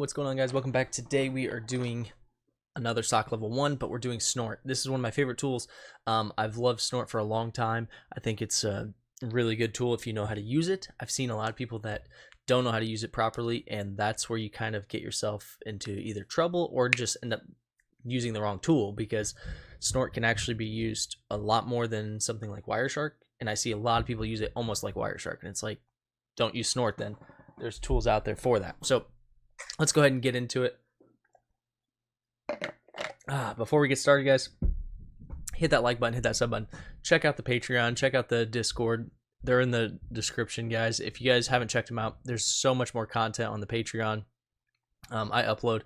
what's going on, guys? Welcome back. Today we are doing another SOC level 1, but we're doing Snort. This is one of my favorite tools. I've loved Snort for a long time. I think it's a really good tool if you know how to use it. I've seen a lot of people that don't know how to use it properly, and that's where you kind of get yourself into either trouble or just end up using the wrong tool, because Snort can actually be used a lot more than something like Wireshark, and I see a lot of people use it almost like Wireshark, and it's like, don't use Snort then. There's tools out there for that. So let's go ahead and get into it. Before we get started, guys, hit that like button, hit that sub button. Check out the Patreon, check out the Discord. They're in the description, guys. If you guys haven't checked them out, there's so much more content on the Patreon. I upload,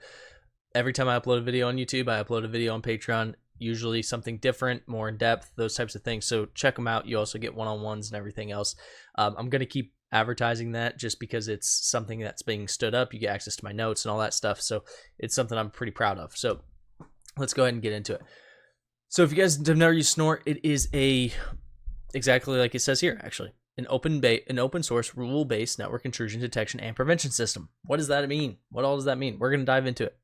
every time I upload a video on YouTube, I upload a video on Patreon, usually something different, more in depth, those types of things. So check them out. You also get one-on-ones and everything else. I'm going to keep advertising that just because it's something that's being stood up. You get access to my notes and all that stuff, so it's something I'm pretty proud of. So let's go ahead and get into it. So if you guys have never used Snort, it is exactly like it says here, actually, an open source rule-based network intrusion detection and prevention system. What does that mean? What all does that mean? We're going to dive into it.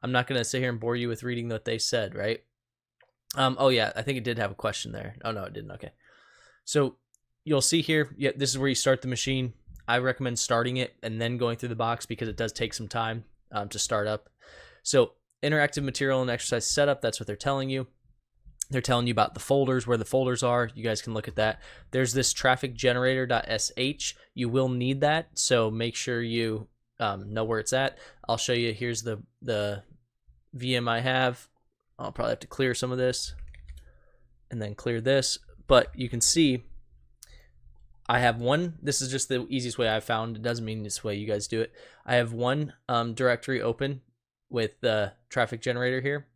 I'm not going to sit here and bore you with reading what they said, right? Oh yeah, I think it did have a question there. Oh no, it didn't. Okay, so you'll see here, yeah, this is where you start the machine. I recommend starting it and then going through the box because it does take some time to start up. So interactive material and exercise setup, that's what they're telling you. They're telling you about the folders, where the folders are. You guys can look at that. There's this traffic generator.sh. You will need that, so make sure you know where it's at. I'll show you. Here's the VM I have. I'll probably have to clear some of this and then clear this, but you can see I have one. This is just the easiest way I've found. It doesn't mean this way you guys do it. I have one directory open with the traffic generator here,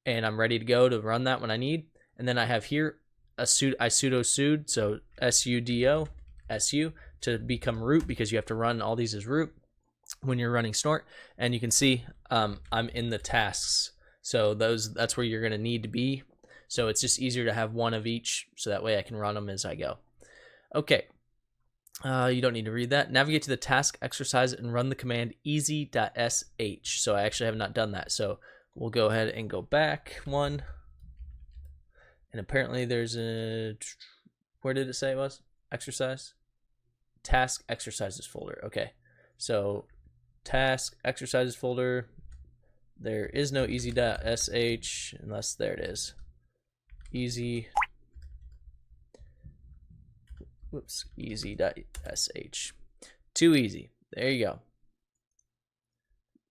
and I'm ready to go to run that when I need. And then I have here a sudo sudo, so sudo su, to become root, because you have to run all these as root when you're running Snort. And you can see I'm in the tasks, so that's where you're going to need to be. So it's just easier to have one of each, so that way I can run them as I go. Okay, you don't need to read that. Navigate to the task exercise and run the command easy.sh. So I actually have not done that. So we'll go ahead and go back one. And apparently there's a, where did it say it was? Exercise? Task exercises folder. Okay, so task exercises folder. There is no easy.sh unless there it is. Easy. Whoops, easy.sh. Too easy. There you go.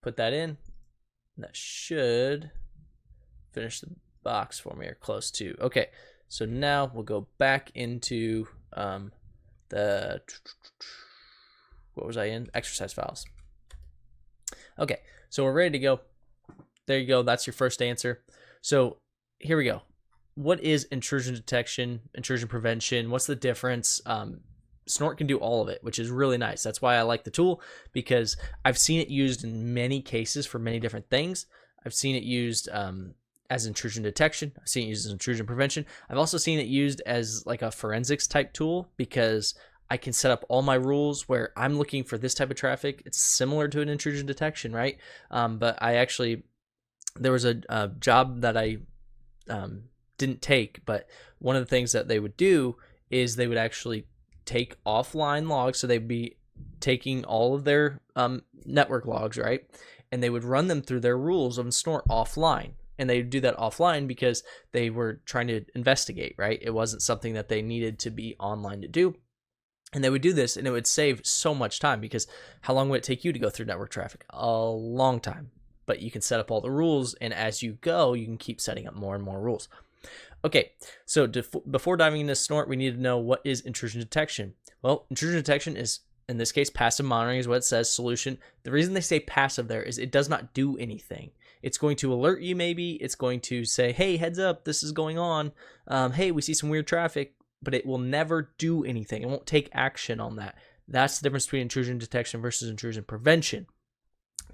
Put that in. That should finish the box for me, or close to. Okay, so now we'll go back into the, what was I in? Exercise files. Okay, so we're ready to go. There you go. That's your first answer. So here we go. What is intrusion detection, intrusion prevention? What's the difference? Snort can do all of it, which is really nice. That's why I like the tool, because I've seen it used in many cases for many different things. I've seen it used as intrusion detection. I've seen it used as intrusion prevention. I've also seen it used as like a forensics type tool, because I can set up all my rules where I'm looking for this type of traffic. It's similar to an intrusion detection, right? But I actually, there was a job that I didn't take, but one of the things that they would do is they would actually take offline logs. So they'd be taking all of their network logs, right? And they would run them through their rules on Snort offline. And they would do that offline because they were trying to investigate, right? It wasn't something that they needed to be online to do. And they would do this, and it would save so much time, because how long would it take you to go through network traffic? A long time. But you can set up all the rules, and as you go, you can keep setting up more and more rules. Okay, so before diving into Snort, we need to know, what is intrusion detection? Well, intrusion detection is, in this case, passive monitoring is what it says, solution. The reason they say passive there is it does not do anything. It's going to alert you, maybe. It's going to say, hey, heads up, this is going on. Hey, we see some weird traffic, but it will never do anything. It won't take action on that. That's the difference between intrusion detection versus intrusion prevention.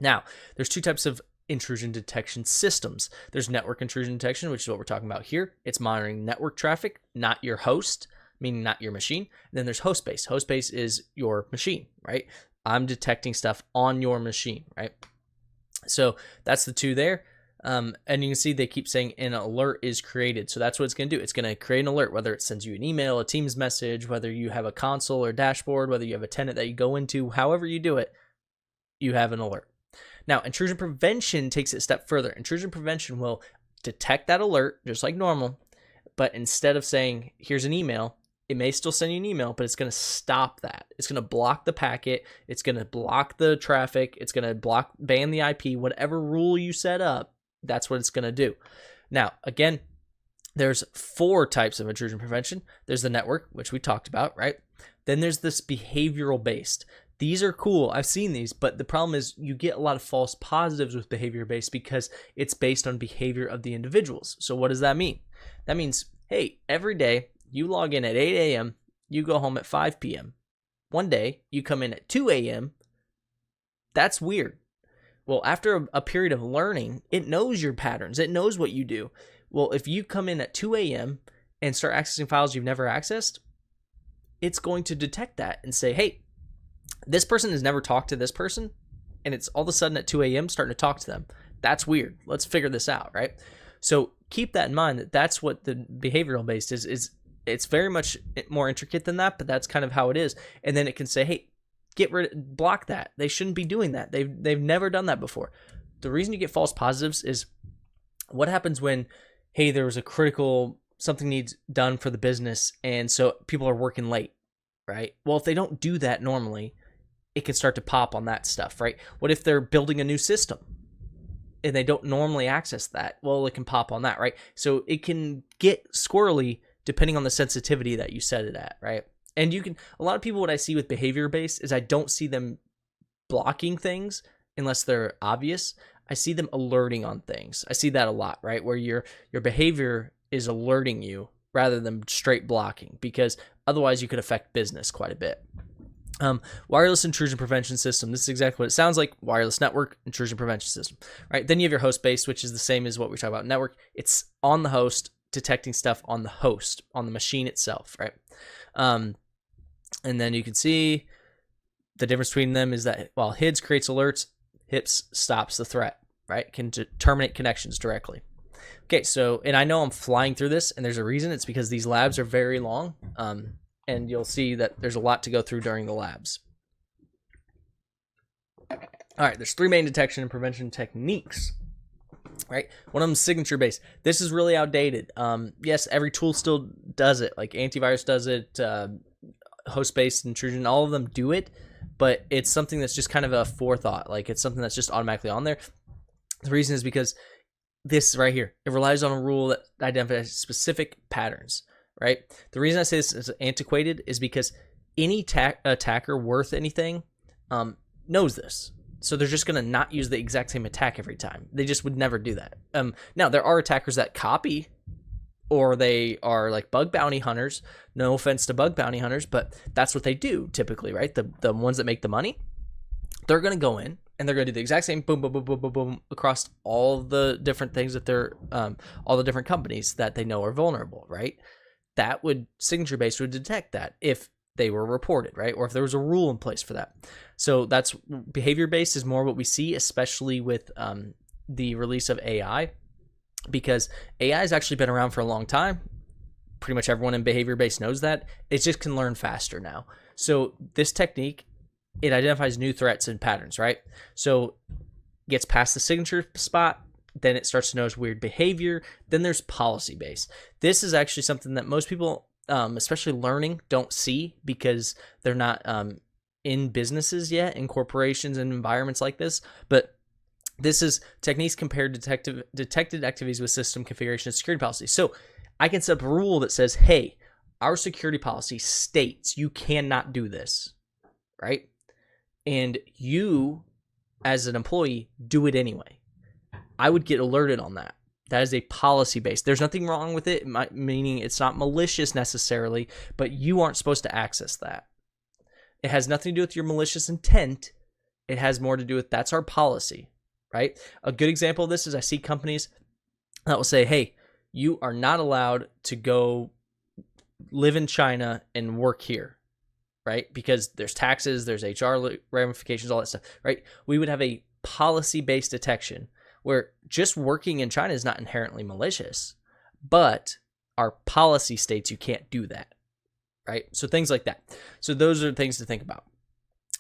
Now, there's two types of intrusion detection systems. There's network intrusion detection, which is what we're talking about here. It's monitoring network traffic, not your host. meaning not your machine. And then there's host base. Host base is your machine, right? I'm detecting stuff on your machine, right? So that's the two there. And you can see they keep saying an alert is created. So that's what it's going to do. It's going to create an alert, whether it sends you an email, a Teams message, whether you have a console or dashboard, whether you have a tenant that you go into, however you do it, you have an alert. Now, intrusion prevention takes it a step further. Intrusion prevention will detect that alert just like normal, but instead of saying, here's an email, it may still send you an email, but it's going to stop that. It's going to block the packet. It's going to block the traffic. It's going to ban the IP, whatever rule you set up. That's what it's going to do. Now, again, there's 4 types of intrusion prevention. There's the network, which we talked about, right? Then there's this behavioral based. These are cool. I've seen these, but the problem is you get a lot of false positives with behavior based because it's based on behavior of the individuals. So what does that mean? That means, hey, every day you log in at 8 a.m., you go home at 5 p.m. One day you come in at 2 a.m. That's weird. Well, after a period of learning, it knows your patterns. It knows what you do. Well, if you come in at 2 a.m. and start accessing files you've never accessed, it's going to detect that and say, hey, this person has never talked to this person, and it's all of a sudden at 2 a.m. starting to talk to them. That's weird. Let's figure this out, right? So keep that in mind, that that's what the behavioral based is. It's very much more intricate than that, but that's kind of how it is. And then it can say, hey, block that. They shouldn't be doing that. They've never done that before. The reason you get false positives is what happens when, hey, there was a critical, something needs done for the business, and so people are working late, right? Well, if they don't do that normally, it can start to pop on that stuff, right? What if they're building a new system and they don't normally access that? Well, it can pop on that, right? So it can get squirrely depending on the sensitivity that you set it at, right? And you can, a lot of people, what I see with behavior based is I don't see them blocking things unless they're obvious. I see them alerting on things. I see that a lot, right? Where your behavior is alerting you rather than straight blocking, because otherwise you could affect business quite a bit. Wireless intrusion prevention system. This is exactly what it sounds like. Wireless network intrusion prevention system, right? Then you have your host based, which is the same as what we talk about network. It's on the host, detecting stuff on the host, on the machine itself, right? And then you can see the difference between them is that while HIDS creates alerts, HIPS stops the threat, right? Can terminate connections directly. Okay, so, and I know I'm flying through this, and there's a reason. It's because these labs are very long, and you'll see that there's a lot to go through during the labs. All right, there's 3 main detection and prevention techniques, right? One of them is signature based. This is really outdated. Yes, every tool still does it. Like antivirus does it, host-based intrusion, all of them do it, but it's something that's just kind of a forethought. Like it's something that's just automatically on there. The reason is because this right here, it relies on a rule that identifies specific patterns, right? The reason I say this is antiquated is because any attacker worth anything knows this. So they're just going to not use the exact same attack every time. They just would never do that. Now, there are attackers that copy, or they are like bug bounty hunters. No offense to bug bounty hunters, but that's what they do typically, right? The ones that make the money, they're going to go in and they're going to do the exact same boom, boom, boom, boom, boom, boom across all the different things that they're, all the different companies that they know are vulnerable, right? That would, signature based would detect that if they were reported, right? Or if there was a rule in place for that. So that's behavior based is more what we see, especially with the release of AI. Because AI has actually been around for a long time. Pretty much everyone in behavior-based knows that. It just can learn faster now. So this technique, it identifies new threats and patterns, right? So gets past the signature spot, then it starts to notice weird behavior. Then there's policy-based. This is actually something that most people, especially learning, don't see because they're not in businesses yet, in corporations and environments like this. But this is techniques compared to detected activities with system configuration and security policy. So I can set up a rule that says, hey, our security policy states you cannot do this, right? And you, as an employee, do it anyway. I would get alerted on that. That is a policy based. There's nothing wrong with it, meaning it's not malicious necessarily, but you aren't supposed to access that. It has nothing to do with your malicious intent. It has more to do with that's our policy. Right? A good example of this is I see companies that will say, hey, you are not allowed to go live in China and work here, right? Because there's taxes, there's HR ramifications, all that stuff, right? We would have a policy-based detection, where just working in China is not inherently malicious, but our policy states you can't do that, right? So things like that. So those are things to think about.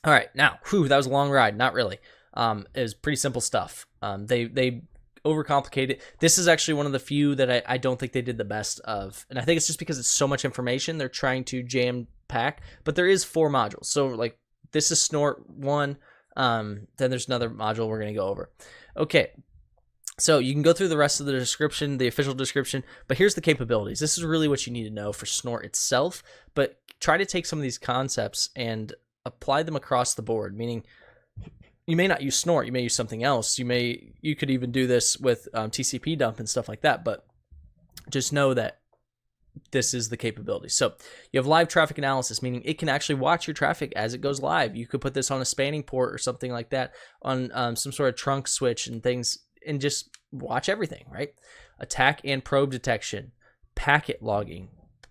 All right, now, that was a long ride. Not really. It was pretty simple stuff. They overcomplicated it. This is actually one of the few that I don't think they did the best of, and I think it's just because it's so much information they're trying to jam pack. But there is 4 modules. So like this is Snort 1. Then there's another module we're going to go over. Okay. So you can go through the rest of the description, the official description, but here's the capabilities. This is really what you need to know for Snort itself, but try to take some of these concepts and apply them across the board, meaning you may not use Snort, you may use something else. You could even do this with TCP dump and stuff like that, but just know that this is the capability. So you have live traffic analysis, meaning it can actually watch your traffic as it goes live. You could put this on a spanning port or something like that, on some sort of trunk switch and things, and just watch everything, right? Attack and probe detection, packet logging.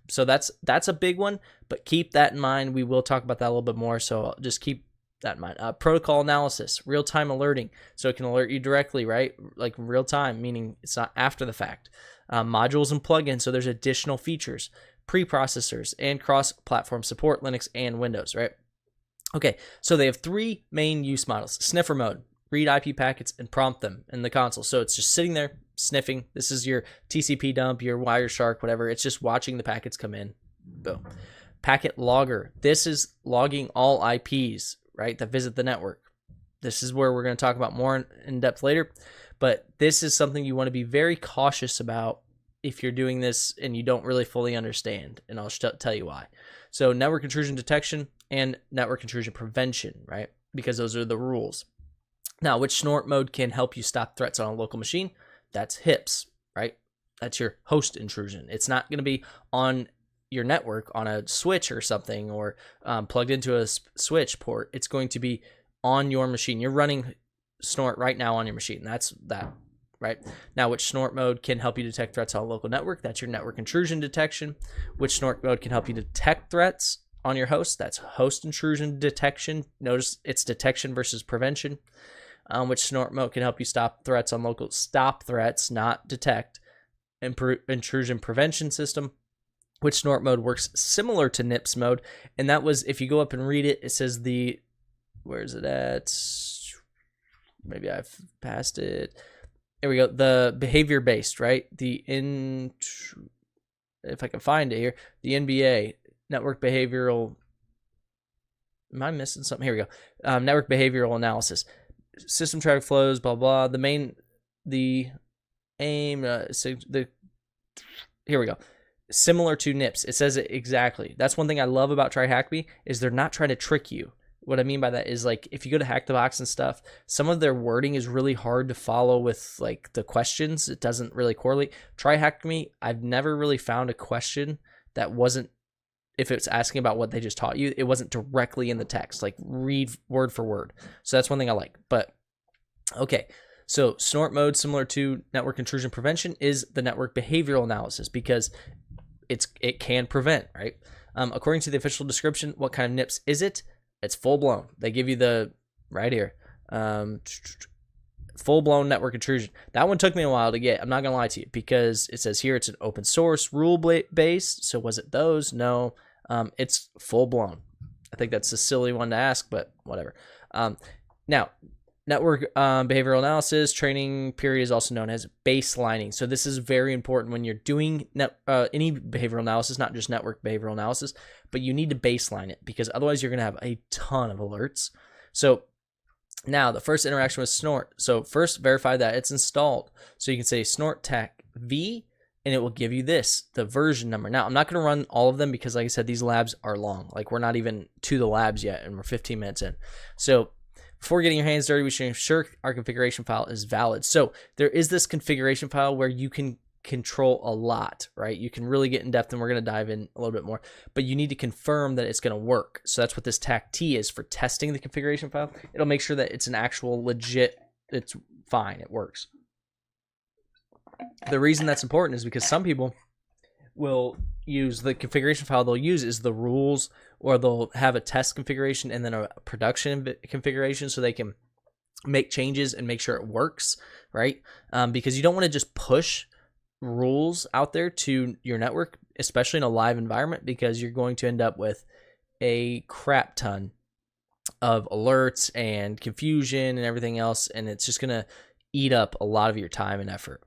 So that's a big one, but keep that in mind. We will talk about that a little bit more, so just keep that in mind. Protocol analysis, real-time alerting, so it can alert you directly, right? Like real time, meaning it's not after the fact. Modules and plugins, so there's additional features, preprocessors, and cross-platform support, Linux and Windows, right? Okay, so they have 3 main use models. Sniffer mode, read IP packets and prompt them in the console. So it's just sitting there sniffing. This is your TCP dump, your Wireshark, whatever. It's just watching the packets come in. Boom. Packet logger. This is logging all IPs, right, that visit the network. This is where we're going to talk about more in depth later. But this is something you want to be very cautious about if you're doing this and you don't really fully understand. And I'll tell you why. So network intrusion detection and network intrusion prevention, right? Because those are the rules. Now, which Snort mode can help you stop threats on a local machine? That's HIPS, right? That's your host intrusion. It's not going to be on your network on a switch or something, or plugged into a switch port. It's going to be on your machine. You're running Snort right now on your machine. That's that, right? Now, which Snort mode can help you detect threats on a local network? That's your network intrusion detection. Which Snort mode can help you detect threats on your host? That's host intrusion detection. Notice it's detection versus prevention. Which Snort mode can help you stop threats on local, stop threats, not detect, intrusion prevention system. Which Snort mode works similar to NIPS mode, and that was, if you go up and read it, it says where is it at? Maybe I've passed it. There we go. The behavior based, right? If I can find it here, the NBA, network behavioral. Am I missing something? Here we go. Network behavioral analysis. System traffic flows, blah blah. The aim. Here we go. Similar to NIPS, it says it exactly. That's one thing I love about Tryhackme, is they're not trying to trick you. What I mean by that is, like, if you go to Hack the Box and stuff, some of their wording is really hard to follow with like the questions. It doesn't really correlate. Tryhackme, I've never really found a question that wasn't, if it's asking about what they just taught you, it wasn't directly in the text, like read word for word. So that's one thing I like. But okay, so Snort mode, similar to network intrusion prevention, is the network behavioral analysis, because it can prevent, right? According to the official description, what kind of NIPS is it? It's full blown. They give you the right here, full blown network intrusion. That one took me a while to get. I'm not gonna lie to you, because it says here it's an open source rule based. So was it those? No. It's full blown. I think that's a silly one to ask, but whatever. Now, network behavioral analysis training period is also known as baselining. So this is very important when you're doing any behavioral analysis, not just network behavioral analysis, but you need to baseline it, because otherwise you're going to have a ton of alerts. So now the first interaction with Snort. So first verify that it's installed. So you can say Snort Tech V, and it will give you the version number. Now, I'm not going to run all of them because, like I said, these labs are long. Like, we're not even to the labs yet, and we're 15 minutes in. So before getting your hands dirty, we should ensure our configuration file is valid. So there is this configuration file where you can control a lot, right? You can really get in depth, and we're going to dive in a little bit more. But you need to confirm that it's going to work. So that's what this TAC-T is for testing the configuration file. It'll make sure that it's an actual legit, it's fine, it works. The reason that's important is because some people will use the configuration file they'll use is the rules, or they'll have a test configuration and then a production configuration, so they can make changes and make sure it works, right? Because you don't want to just push rules out there to your network, especially in a live environment, because you're going to end up with a crap ton of alerts and confusion and everything else, and it's just going to eat up a lot of your time and effort.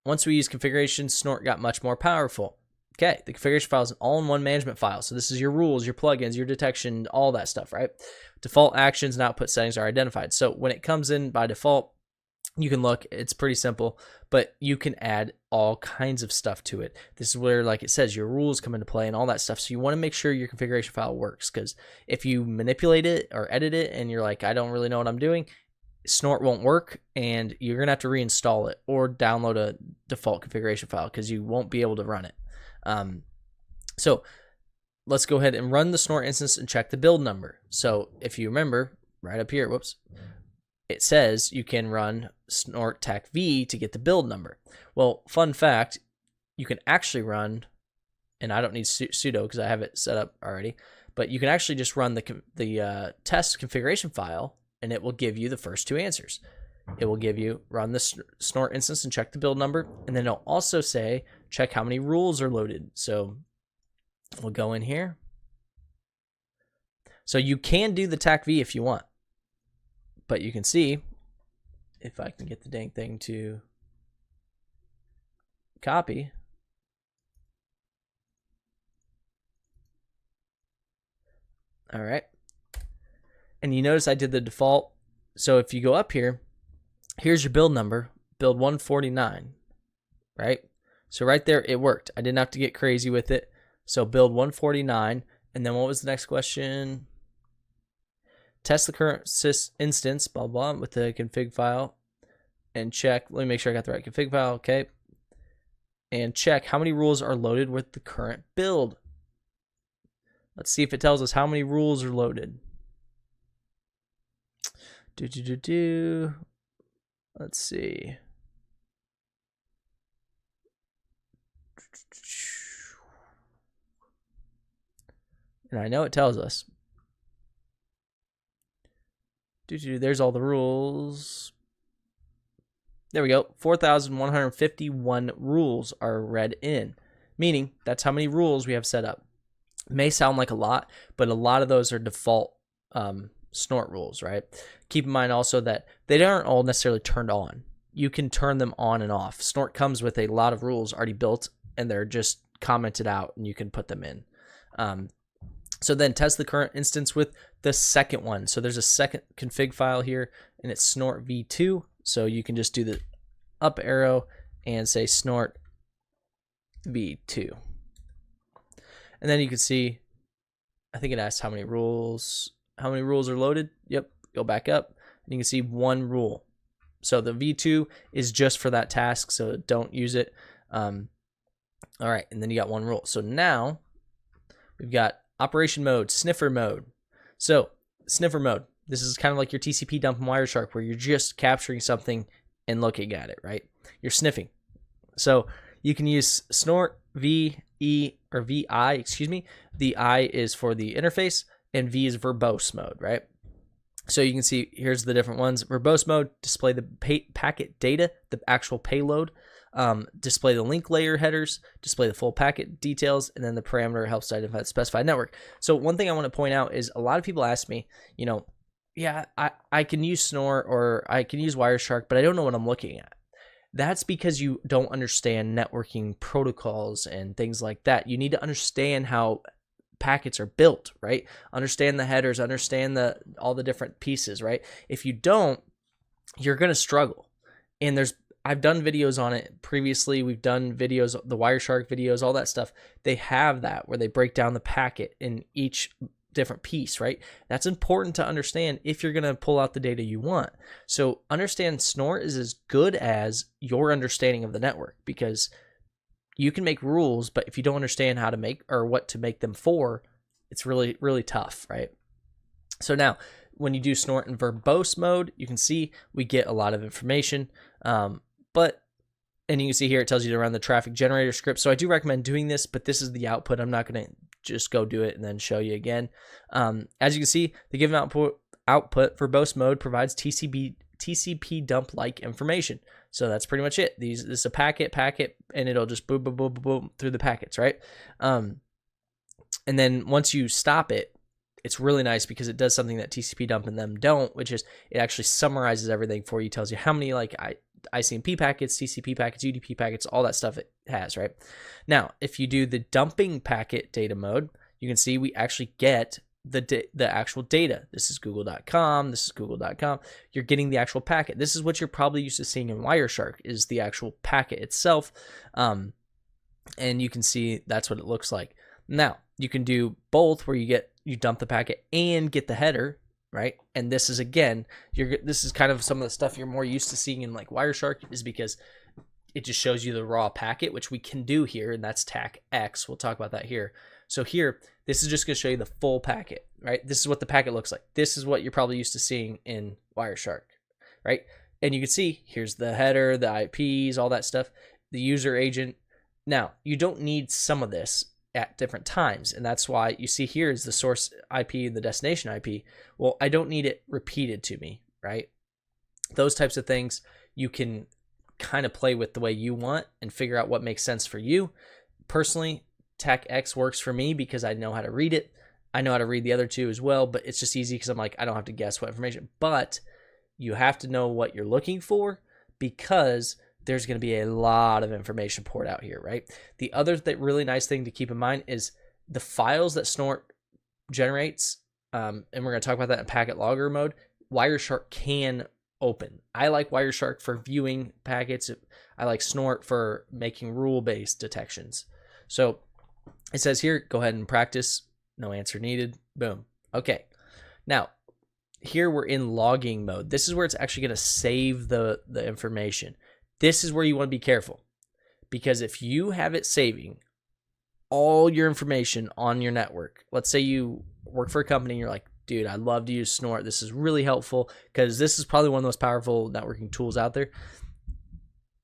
Once we use configuration, Snort got much more powerful. Okay, the configuration file is an all-in-one management file. So this is your rules, your plugins, your detection, all that stuff, right? Default actions and output settings are identified. So when it comes in by default, you can look, it's pretty simple, but you can add all kinds of stuff to it. This is where, like it says, your rules come into play and all that stuff. So you want to make sure your configuration file works, because if you manipulate it or edit it and you're like, I don't really know what I'm doing, Snort won't work, and you're going to have to reinstall it or download a default configuration file because you won't be able to run it. So let's go ahead and run the Snort instance and check the build number. So if you remember, right up here, whoops, it says you can run Snort tac v to get the build number. Well, fun fact, you can actually run, and I don't need sudo because I have it set up already, but you can actually just run the test configuration file, and it will give you the first two answers. It will give you run the Snort instance and check the build number, and then it'll also say check how many rules are loaded. So we'll go in here. So you can do the tac v if you want, but you can see, if I can get the dang thing to copy. All right. And you notice I did the default. So if you go up here, here's your build number, build 149, right? So right there, it worked. I didn't have to get crazy with it. So build 149. And then what was the next question? Test the current sys instance, blah, blah, with the config file and check. Let me make sure I got the right config file. Okay. And check how many rules are loaded with the current build. Let's see if it tells us how many rules are loaded. Let's see. And I know it tells us. There's all the rules. There we go. 4,151 rules are read in, meaning that's how many rules we have set up. It may sound like a lot, but a lot of those are default Snort rules, right? Keep in mind also that they aren't all necessarily turned on. You can turn them on and off. Snort comes with a lot of rules already built, and they're just commented out, and you can put them in. So then test the current instance with the second one. So there's a second config file here, and it's Snort v2. So you can just do the up arrow and say Snort v2. And then you can see, I think it asks how many rules are loaded. Yep, go back up, and you can see one rule. So the v2 is just for that task, so don't use it. All right, and then you got one rule. So now we've got operation mode, sniffer mode. So sniffer mode, this is kind of like your TCP dump and Wireshark, where you're just capturing something and looking at it, right? You're sniffing. So you can use Snort VI. The I is for the interface, and V is verbose mode, right? So you can see here's the different ones. Verbose mode, display the packet data, the actual payload, display the link layer headers, display the full packet details, and then the parameter helps identify the specified network. So one thing I want to point out is a lot of people ask me, you know, yeah, I can use Snort or I can use Wireshark, but I don't know what I'm looking at. That's because you don't understand networking protocols and things like that. You need to understand how packets are built, right? Understand the headers, understand all the different pieces, right? If you don't, you're going to struggle. And I've done videos on it previously. We've done videos, the Wireshark videos, all that stuff. They have that where they break down the packet in each different piece, right? That's important to understand if you're going to pull out the data you want. So understand Snort is as good as your understanding of the network, because you can make rules, but if you don't understand how to make or what to make them for, it's really, really tough, right? So now when you do Snort in verbose mode, you can see we get a lot of information, and you can see here it tells you to run the traffic generator script. So I do recommend doing this, but this is the output. I'm not going to just go do it and then show you again. As you can see, the given output, verbose mode provides TCP dump like information. So that's pretty much it. This is a packet, and it'll just boom, boom, boom, boom, boom through the packets, right? And then once you stop it, it's really nice because it does something that TCP dump and them don't, which is it actually summarizes everything for you, tells you how many like ICMP packets, TCP packets, UDP packets, all that stuff it has, right? Now, if you do the dumping packet data mode, you can see we actually get the actual data. This is google.com, this is google.com. You're getting the actual packet. This is what you're probably used to seeing in Wireshark, is the actual packet itself. And you can see that's what it looks like. Now, you can do both, where you dump the packet and get the header, right? And this is, again, this is kind of some of the stuff you're more used to seeing in like Wireshark, is because it just shows you the raw packet, which we can do here, and that's TAC X. We'll talk about that here. So here, this is just going to show you the full packet, right? This is what the packet looks like. This is what you're probably used to seeing in Wireshark, right? And you can see here's the header, the IPs, all that stuff, the user agent. Now, you don't need some of this at different times, and that's why you see here is the source IP and the destination IP. Well, I don't need it repeated to me, right? Those types of things you can kind of play with the way you want and figure out what makes sense for you. Personally, TAC X works for me because I know how to read it. I know how to read the other two as well, but it's just easy because I'm like, I don't have to guess what information. But you have to know what you're looking for, because there's going to be a lot of information poured out here, right? The other really nice thing to keep in mind is the files that Snort generates, and we're going to talk about that in packet logger mode, Wireshark can open. I like Wireshark for viewing packets. I like Snort for making rule-based detections. So it says here, go ahead and practice. No answer needed. Boom. Okay. Now, here we're in logging mode. This is where it's actually going to save the information. This is where you want to be careful, because if you have it saving all your information on your network, let's say you work for a company and you're like, dude, I love to use Snort. This is really helpful because this is probably one of the most powerful networking tools out there.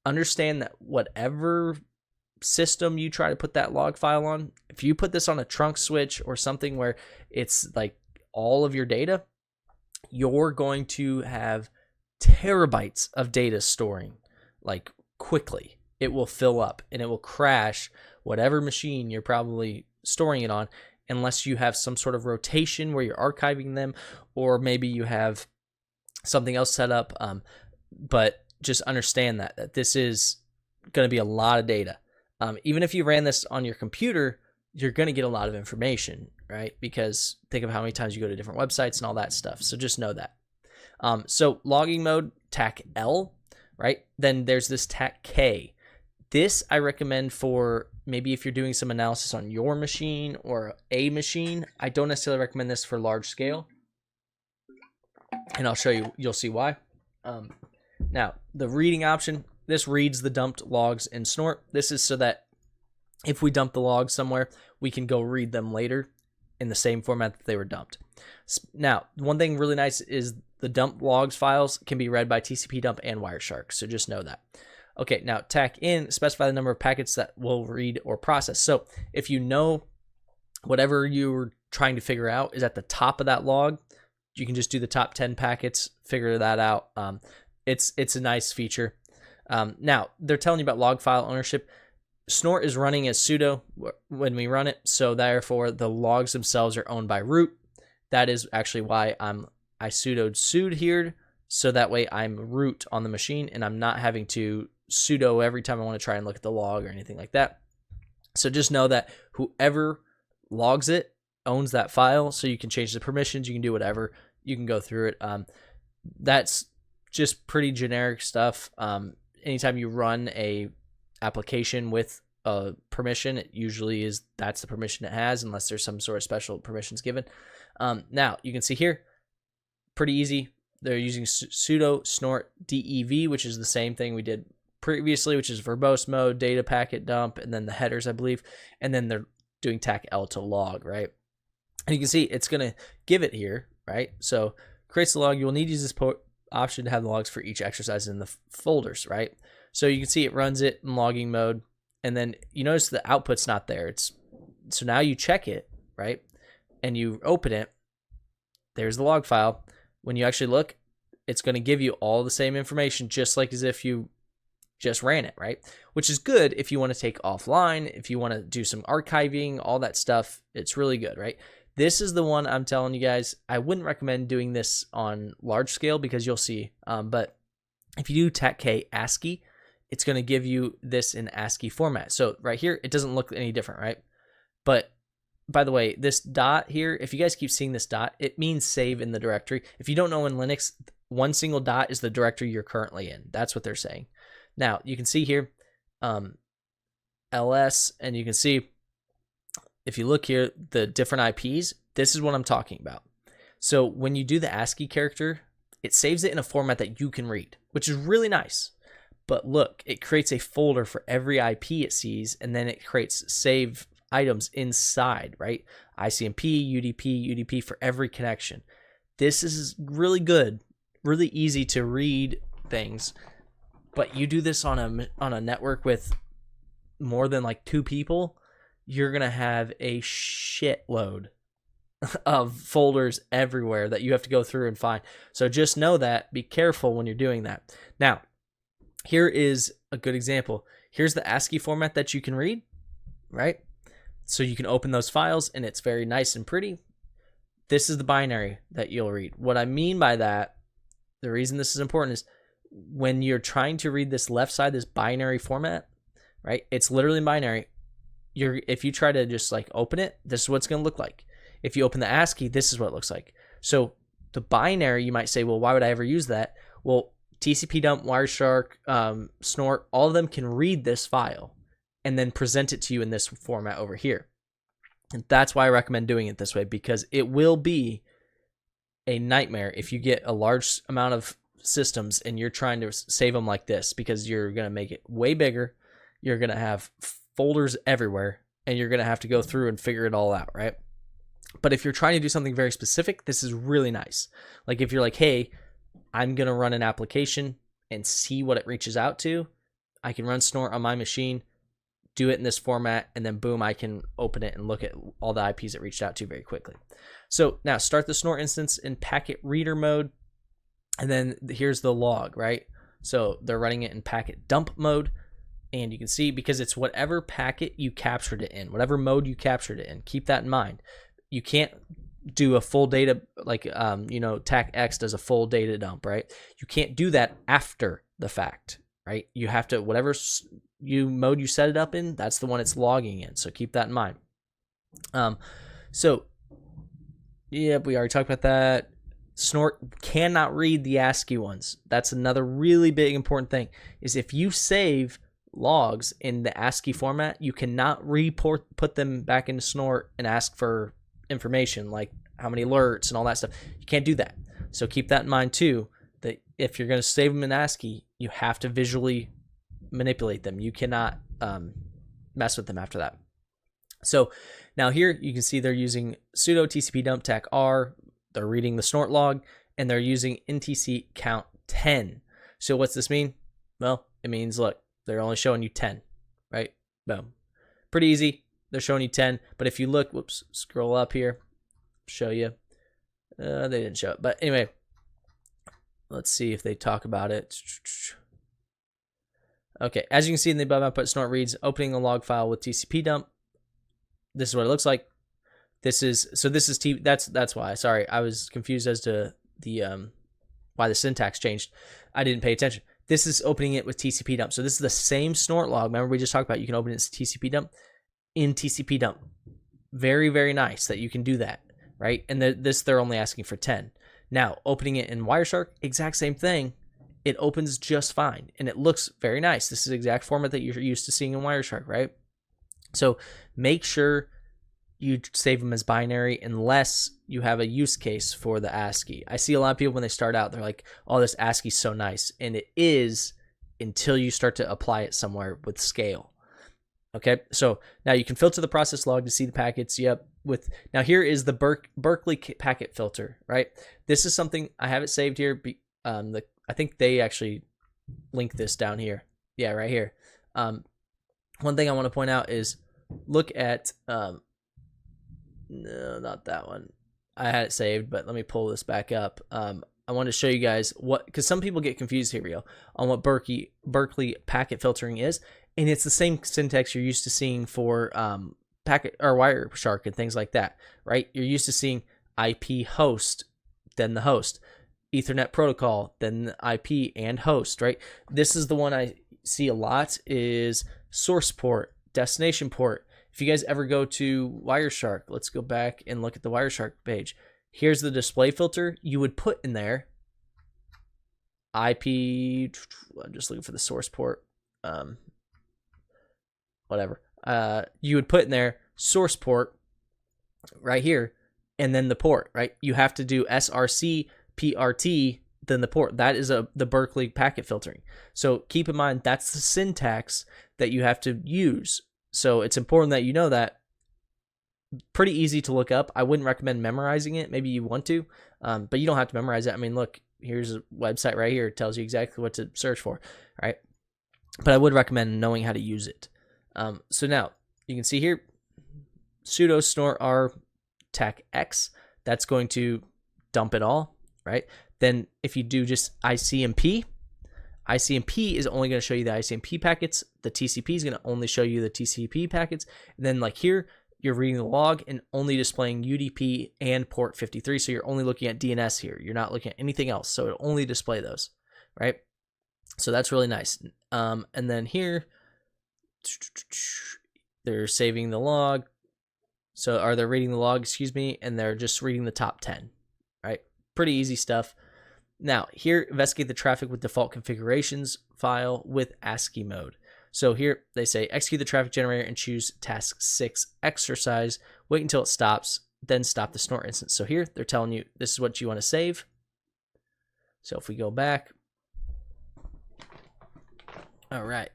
Understand that whatever system you try to put that log file on, if you put this on a trunk switch or something where it's like all of your data, you're going to have terabytes of data storing like quickly. It will fill up and it will crash whatever machine you're probably storing it on, unless you have some sort of rotation where you're archiving them, or maybe you have something else set up. But just understand that this is going to be a lot of data. Even if you ran this on your computer, you're going to get a lot of information, right? Because think of how many times you go to different websites and all that stuff. So just know that. So logging mode, TAC L, right? Then there's this TAC K. This I recommend for maybe if you're doing some analysis on your machine or a machine. I don't necessarily recommend this for large scale, and I'll show you, you'll see why. Now, the reading option, this reads the dumped logs in Snort. This is so that if we dump the logs somewhere, we can go read them later in the same format that they were dumped. Now, one thing really nice is the dump logs files can be read by TCP dump and Wireshark, so just know that. Okay, now TAC in, specify the number of packets that will read or process. So if you know whatever you're trying to figure out is at the top of that log, you can just do the top 10 packets, figure that out. It's a nice feature. Now, they're telling you about log file ownership. Snort is running as sudo when we run it, so therefore the logs themselves are owned by root. That is actually why I sudoed sudo here, so that way I'm root on the machine and I'm not having to sudo every time I want to try and look at the log or anything like that. So just know that whoever logs it owns that file, so you can change the permissions, you can do whatever, you can go through it. That's just pretty generic stuff. Anytime you run a application with a permission, it usually that's the permission it has, unless there's some sort of special permissions given. Now you can see here, pretty easy. They're using sudo snort dev, which is the same thing we did previously, which is verbose mode, data packet dump, and then the headers, I believe, and then they're doing TAC L to log, right? And you can see it's going to give it here, right? So creates the log. You will need to use this option to have the logs for each exercise in the folders, right? So you can see it runs it in logging mode, and then you notice the output's not there. So now you check it, right? And you open it. There's the log file. when you actually look, it's going to give you all the same information, just like as if you just ran it, right? Which is good if you want to take offline, if you want to do some archiving, all that stuff. It's really good, right? This is the one I'm telling you guys. I wouldn't recommend doing this on large scale because you'll see. But if you do Tryhackme ASCII, it's going to give you this in ASCII format. So right here, it doesn't look any different, right? But by the way, this dot here, if you guys keep seeing this dot, it means save in the directory. If you don't know in Linux, one single dot is the directory you're currently in. That's what they're saying. Now, you can see here, ls, and you can see, if you look here, the different IPs, this is what I'm talking about. So when you do the ASCII character, it saves it in a format that you can read, which is really nice. But look, it creates a folder for every IP it sees, and then it creates save items inside, right? ICMP, UDP for every connection. This is really good, really easy to read things. But you do this on a network with more than like 2 people, you're going to have a shitload of folders everywhere that you have to go through and find. So just know that. Be careful when you're doing that. Now, here is a good example. Here's the ASCII format that you can read, right? So you can open those files and it's very nice and pretty. This is the binary that you'll read. What I mean by that, the reason this is important is when you're trying to read this left side, this binary format, right? It's literally binary. If you try to just like open it, this is what it's going to look like. If you open the ASCII, this is what it looks like. So the binary, you might say, well, why would I ever use that? Well, TCP dump, Wireshark, Snort, all of them can read this file and then present it to you in this format over here. And that's why I recommend doing it this way, because it will be a nightmare if you get a large amount of systems and you're trying to save them like this, because you're going to make it way bigger. You're going to have folders everywhere and you're going to have to go through and figure it all out, right? But if you're trying to do something very specific, this is really nice. Like if you're like, hey, I'm going to run an application and see what it reaches out to, I can run Snort on my machine, do it in this format, and then boom, I can open it and look at all the IPs it reached out to very quickly. So now start the Snort instance in packet reader mode. And then here's the log, right? So they're running it in packet dump mode. And you can see, because it's whatever packet you captured it in, whatever mode you captured it in. Keep that in mind. You can't do a full data, like, TACX does a full data dump, right? You can't do that after the fact, right? You have to, whatever mode you set it up in, that's the one it's logging in. So keep that in mind. So, yeah, we already talked about that. Snort cannot read the ASCII ones. That's another really big important thing, is if you save logs in the ASCII format, you cannot put them back into Snort and ask for information like how many alerts and all that stuff. You can't do that. So keep that in mind too, that if you're going to save them in ASCII, you have to visually manipulate them. You cannot mess with them after that. So now here you can see they're using sudo TCP dump tac R. They're reading the Snort log, and they're using ntc count 10. So what's this mean? Well, it means, look, they're only showing you 10, right? Boom. Pretty easy. They're showing you 10. But if you look, whoops, scroll up here, show you. They didn't show it. But anyway, let's see if they talk about it. Okay, as you can see in the above output, Snort reads opening the log file with TCP dump. This is what it looks like. This is that's why. Sorry, I was confused as to the why the syntax changed. I didn't pay attention. This is opening it with TCP dump. So this is the same Snort log. Remember we just talked about you can open it as TCP dump in TCP dump. Very, very nice that you can do that, right? And they're only asking for 10. Now, opening it in Wireshark, exact same thing. It opens just fine and it looks very nice. This is the exact format that you're used to seeing in Wireshark, right? So make sure you save them as binary unless you have a use case for the ASCII. I see a lot of people when they start out, they're like, oh, this ASCII is so nice. And it is until you start to apply it somewhere with scale. Okay, so now you can filter the process log to see the packets. Yep. Now here is the Berkeley packet filter, right? This is something I have it saved here. I think they actually link this down here. Yeah, right here. One thing I want to point out is look at no, not that one. I had it saved, but let me pull this back up. I want to show you guys what, because some people get confused, here we go, on what Berkeley packet filtering is. And it's the same syntax you're used to seeing for packet or Wireshark and things like that, right? You're used to seeing IP host, then the host, Ethernet protocol, then the IP and host, right? This is the one I see a lot, is source port, destination port. If you guys ever go to Wireshark, let's go back and look at the Wireshark page. Here's the display filter. You would put in there IP, I'm just looking for the source port, whatever. You would put in there source port right here, and then the port, right? You have to do SRC PRT, then the port. That is the Berkeley packet filtering. So keep in mind, that's the syntax that you have to use. So it's important that you know that. Pretty easy to look up. I wouldn't recommend memorizing it. Maybe you want to, but you don't have to memorize it. I mean, look, here's a website right here. It tells you exactly what to search for, right? But I would recommend knowing how to use it. So now you can see here, sudo snort r tac x. That's going to dump it all, right? Then if you do just ICMP, ICMP is only going to show you the ICMP packets. The TCP is going to only show you the TCP packets. And then like here, you're reading the log and only displaying UDP and port 53. So you're only looking at DNS here. You're not looking at anything else. So it'll only display those, right? So that's really nice. And then here, they're saving the log. So are they reading the log, excuse me, and they're just reading the top 10, right? Pretty easy stuff. Now here, investigate the traffic with default configurations file with ASCII mode. So here they say execute the traffic generator and choose task 6 exercise. Wait until it stops, then stop the snort instance. So here they're telling you this is what you want to save. So if we go back, all right,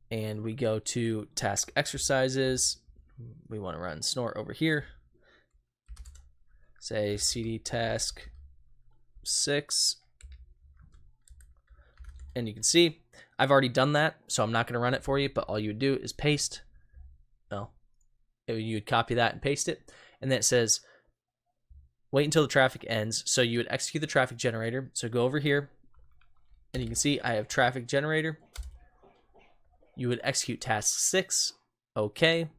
and we go to task exercises, we want to run snort over here. Say cd task 6, and you can see I've already done that, so I'm not going to run it for you, but all you would do is paste. Well, you would copy that and paste it, and then it says wait until the traffic ends. So you would execute the traffic generator. So go over here, and you can see I have traffic generator. You would execute task 6, okay,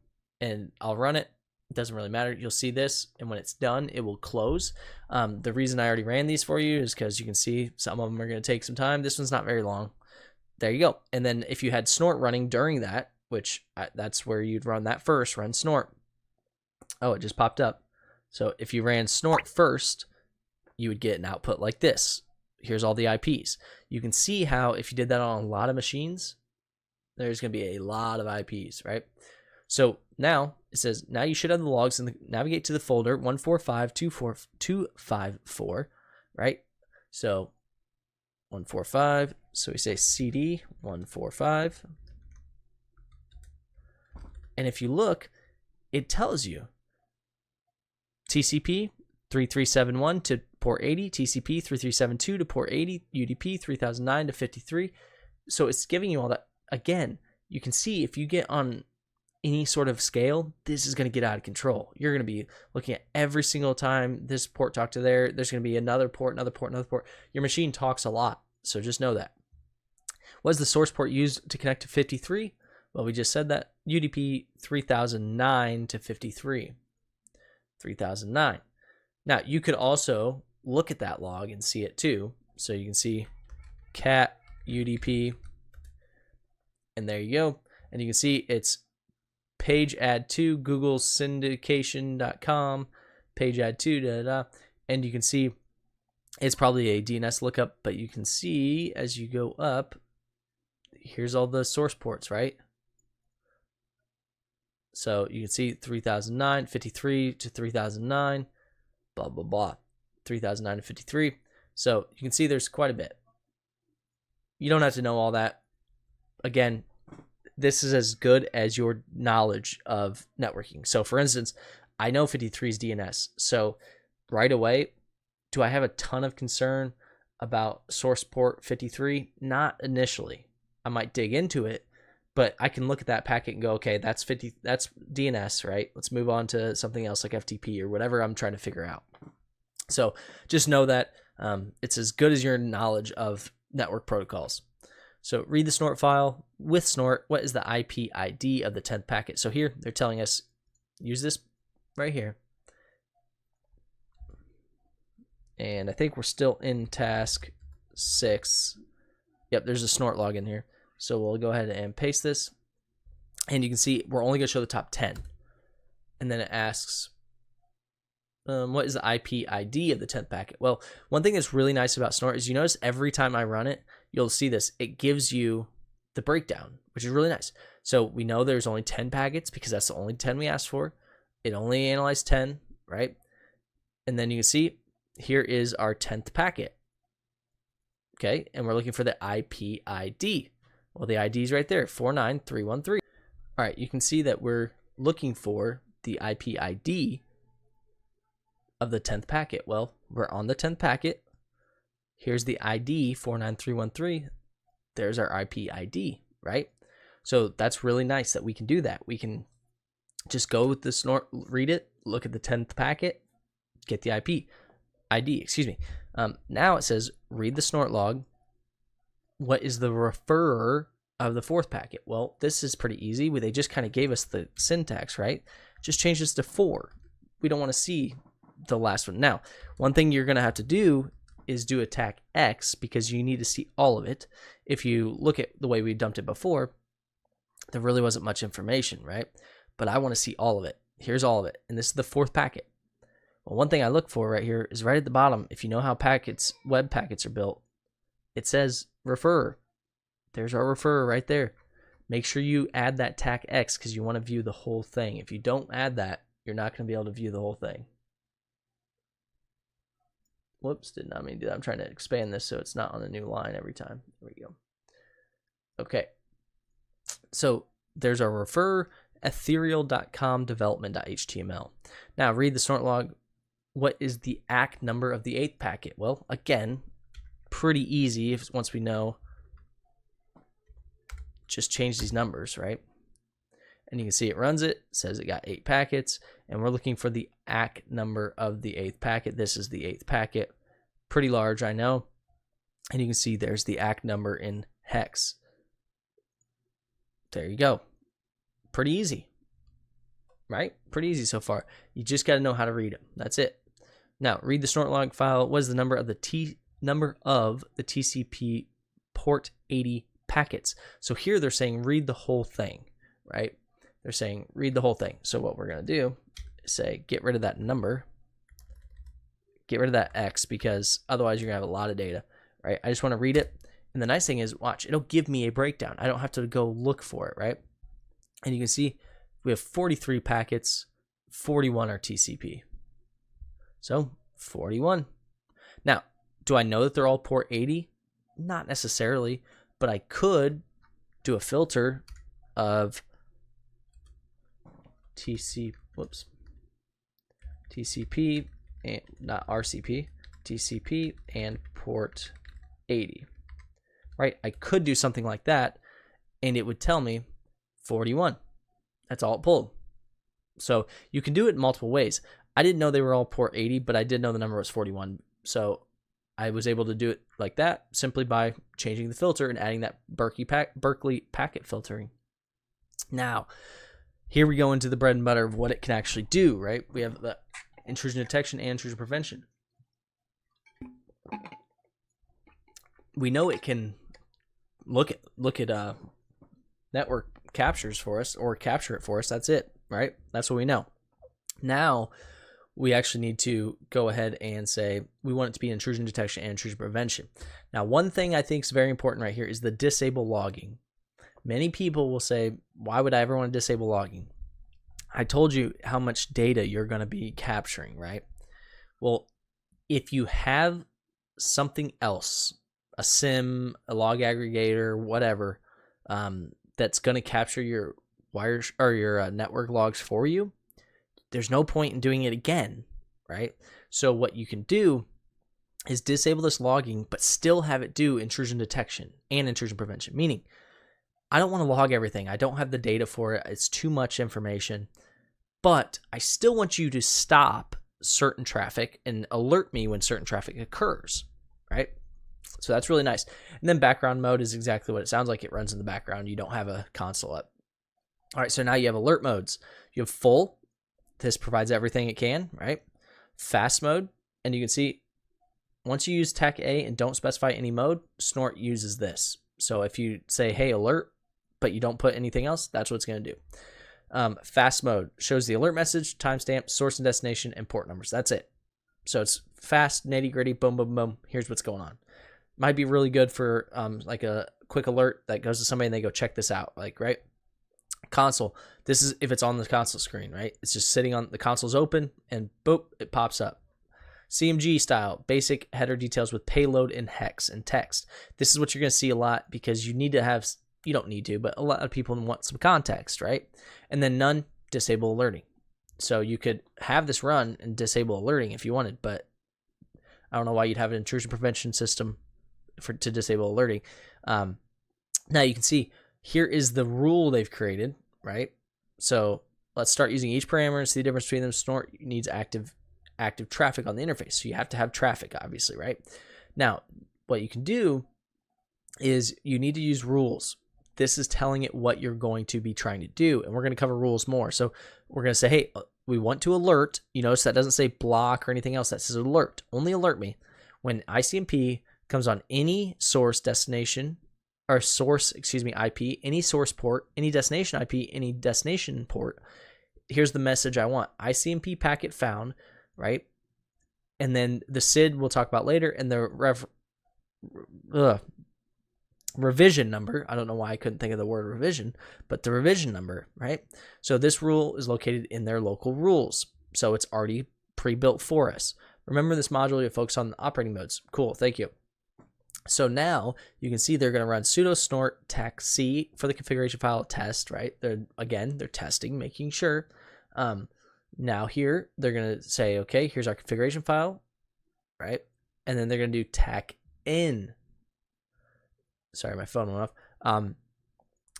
and I'll run it. It doesn't really matter. You'll see this, and when it's done, it will close. The reason I already ran these for you is because you can see some of them are going to take some time. This one's not very long. There you go. And then if you had snort running during that, which that's where you'd run that first, run snort. Oh, it just popped up. So if you ran snort first, you would get an output like this. Here's all the IPs. You can see how if you did that on a lot of machines, there's going to be a lot of IPs, right? So now it says, now you should have the logs and navigate to the folder 145.254, right? So 145. So we say CD 145. And if you look, it tells you TCP 3371 to port 80, TCP 3372 to port 80, UDP 3009 to 53. So it's giving you all that. Again, you can see if you get on any sort of scale, this is going to get out of control. You're going to be looking at every single time this port talk to there. There's going to be another port, another port, another port. Your machine talks a lot, so just know that. What is the source port used to connect to 53? Well, we just said that. UDP 3009 to 53. 3009. Now, you could also look at that log and see it too. So you can see cat UDP, and there you go. And you can see it's page add to Google syndication.com, page add to, and you can see it's probably a DNS lookup, but you can see as you go up, here's all the source ports, right? So you can see 3009, 53 to 3009, blah, blah, blah, 3009 to 53. So you can see there's quite a bit. You don't have to know all that. Again, this is as good as your knowledge of networking. So for instance, I know 53 is DNS. So right away, do I have a ton of concern about source port 53? Not initially. I might dig into it, but I can look at that packet and go, okay, that's DNS, right? Let's move on to something else like FTP or whatever I'm trying to figure out. So just know that it's as good as your knowledge of network protocols. So read the Snort file. With Snort, what is the IP ID of the 10th packet? So here they're telling us use this right here. And I think we're still in task 6. Yep, there's a Snort log in here. So we'll go ahead and paste this. And you can see we're only going to show the top 10. And then it asks, what is the IP ID of the 10th packet? Well, one thing that's really nice about Snort is you notice every time I run it, you'll see this. It gives you the breakdown, which is really nice. So we know there's only 10 packets because that's the only 10 we asked for. It only analyzed 10, right? And then you can see here is our 10th packet. Okay, and we're looking for the IP ID. Well, the ID is right there, 49313. All right, you can see that we're looking for the IP ID of the 10th packet. Well, we're on the 10th packet. Here's the ID, 49313. There's our IP ID, right? So that's really nice that we can do that. We can just go with the Snort, read it, look at the 10th packet, get the IP ID, excuse me. Now it says, read the Snort log. What is the referrer of the 4th packet? Well, this is pretty easy. They just kind of gave us the syntax, right? Just change this to 4. We don't want to see the last one. Now, one thing you're going to have to do is do attack X because you need to see all of it. If you look at the way we dumped it before, there really wasn't much information, right? But I want to see all of it. Here's all of it. And this is the 4th packet. Well, one thing I look for right here is right at the bottom. If you know how packets, web packets are built, it says referrer. There's our referrer right there. Make sure you add that attack X because you want to view the whole thing. If you don't add that, you're not going to be able to view the whole thing. Whoops, did not mean to do that. I'm trying to expand this so it's not on a new line every time. There we go. Okay. So there's our referrer, ethereal.com development.html. Now read the Snort log. What is the ACK number of the 8th packet? Well, again, pretty easy if once we know. Just change these numbers, right? And you can see it runs it, says it got 8 packets, and we're looking for the ACK number of the 8th packet. This is the 8th packet. Pretty large, I know. And you can see there's the ACK number in hex. There you go. Pretty easy, right? Pretty easy so far. You just got to know how to read it. That's it. Now, read the Snort log file. What is the number of the TCP port 80 packets? So here they're saying read the whole thing, right? They're saying read the whole thing. So what we're going to do is say get rid of that number, get rid of that X, because otherwise you're going to have a lot of data, right? I just want to read it. And the nice thing is, watch, it'll give me a breakdown. I don't have to go look for it, right? And you can see we have 43 packets, 41 are TCP. So 41. Now, do I know that they're all port 80? Not necessarily, but I could do a filter of TCP and not RCP, TCP and port 80, right? I could do something like that and it would tell me 41. That's all it pulled. So you can do it in multiple ways. I didn't know they were all port 80, but I did know the number was 41. So I was able to do it like that simply by changing the filter and adding that Berkeley packet filtering. Now, here we go into the bread and butter of what it can actually do, right? We have the intrusion detection and intrusion prevention. We know it can look at network captures for us or capture it for us. That's it, right? That's what we know. Now, we actually need to go ahead and say we want it to be intrusion detection and intrusion prevention. Now, one thing I think is very important right here is the disable logging. Many people will say, why would I ever want to disable logging? I told you how much data you're going to be capturing, right? Well, if you have something else, a SIM, a log aggregator, whatever, that's going to capture your wires or your network logs for you, there's no point in doing it again, right? So what you can do is disable this logging, but still have it do intrusion detection and intrusion prevention, meaning I don't want to log everything. I don't have the data for it. It's too much information, but I still want you to stop certain traffic and alert me when certain traffic occurs, right? So that's really nice. And then background mode is exactly what it sounds like. It runs in the background. You don't have a console up. All right, so now you have alert modes. You have full. This provides everything it can, right? Fast mode, and you can see once you use tech A and don't specify any mode, Snort uses this. So if you say, hey, alert, but you don't put anything else, that's what it's going to do. Fast mode shows the alert message, timestamp, source and destination, and port numbers. That's it. So it's fast, nitty gritty, boom, boom, boom. Here's what's going on. Might be really good for like a quick alert that goes to somebody and they go check this out, like, right? Console. This is if it's on the console screen, right? It's just sitting on the console's open and boop, it pops up. CMG style, basic header details with payload and hex and text. This is what you're going to see a lot because you need to have, you don't need to, but a lot of people want some context, right? And then none, disable alerting. So you could have this run and disable alerting if you wanted, but I don't know why you'd have an intrusion prevention system to disable alerting. Now you can see here is the rule they've created, right? So let's start using each parameter and see the difference between them. Snort needs active traffic on the interface. So you have to have traffic, obviously, right? Now, what you can do is you need to use rules. This is telling it what you're going to be trying to do, and we're going to cover rules more. So we're going to say, hey, we want to alert. You notice that doesn't say block or anything else. That says alert. Only alert me when ICMP comes on any source destination or source, IP, any source port, any destination IP, any destination port. Here's the message I want. ICMP packet found, right? And then the SID we'll talk about later, and the revision number. I don't know why I couldn't think of the word revision, but the revision number, right? So this rule is located in their local rules. So it's already pre-built for us. Remember this module, you focus on the operating modes. Cool, thank you. So now you can see they're going to run sudo snort tech C for the configuration file test, right? They're testing, making sure. Now here they're going to say, okay, here's our configuration file, right? And then they're going to do tech in. Sorry, my phone went off.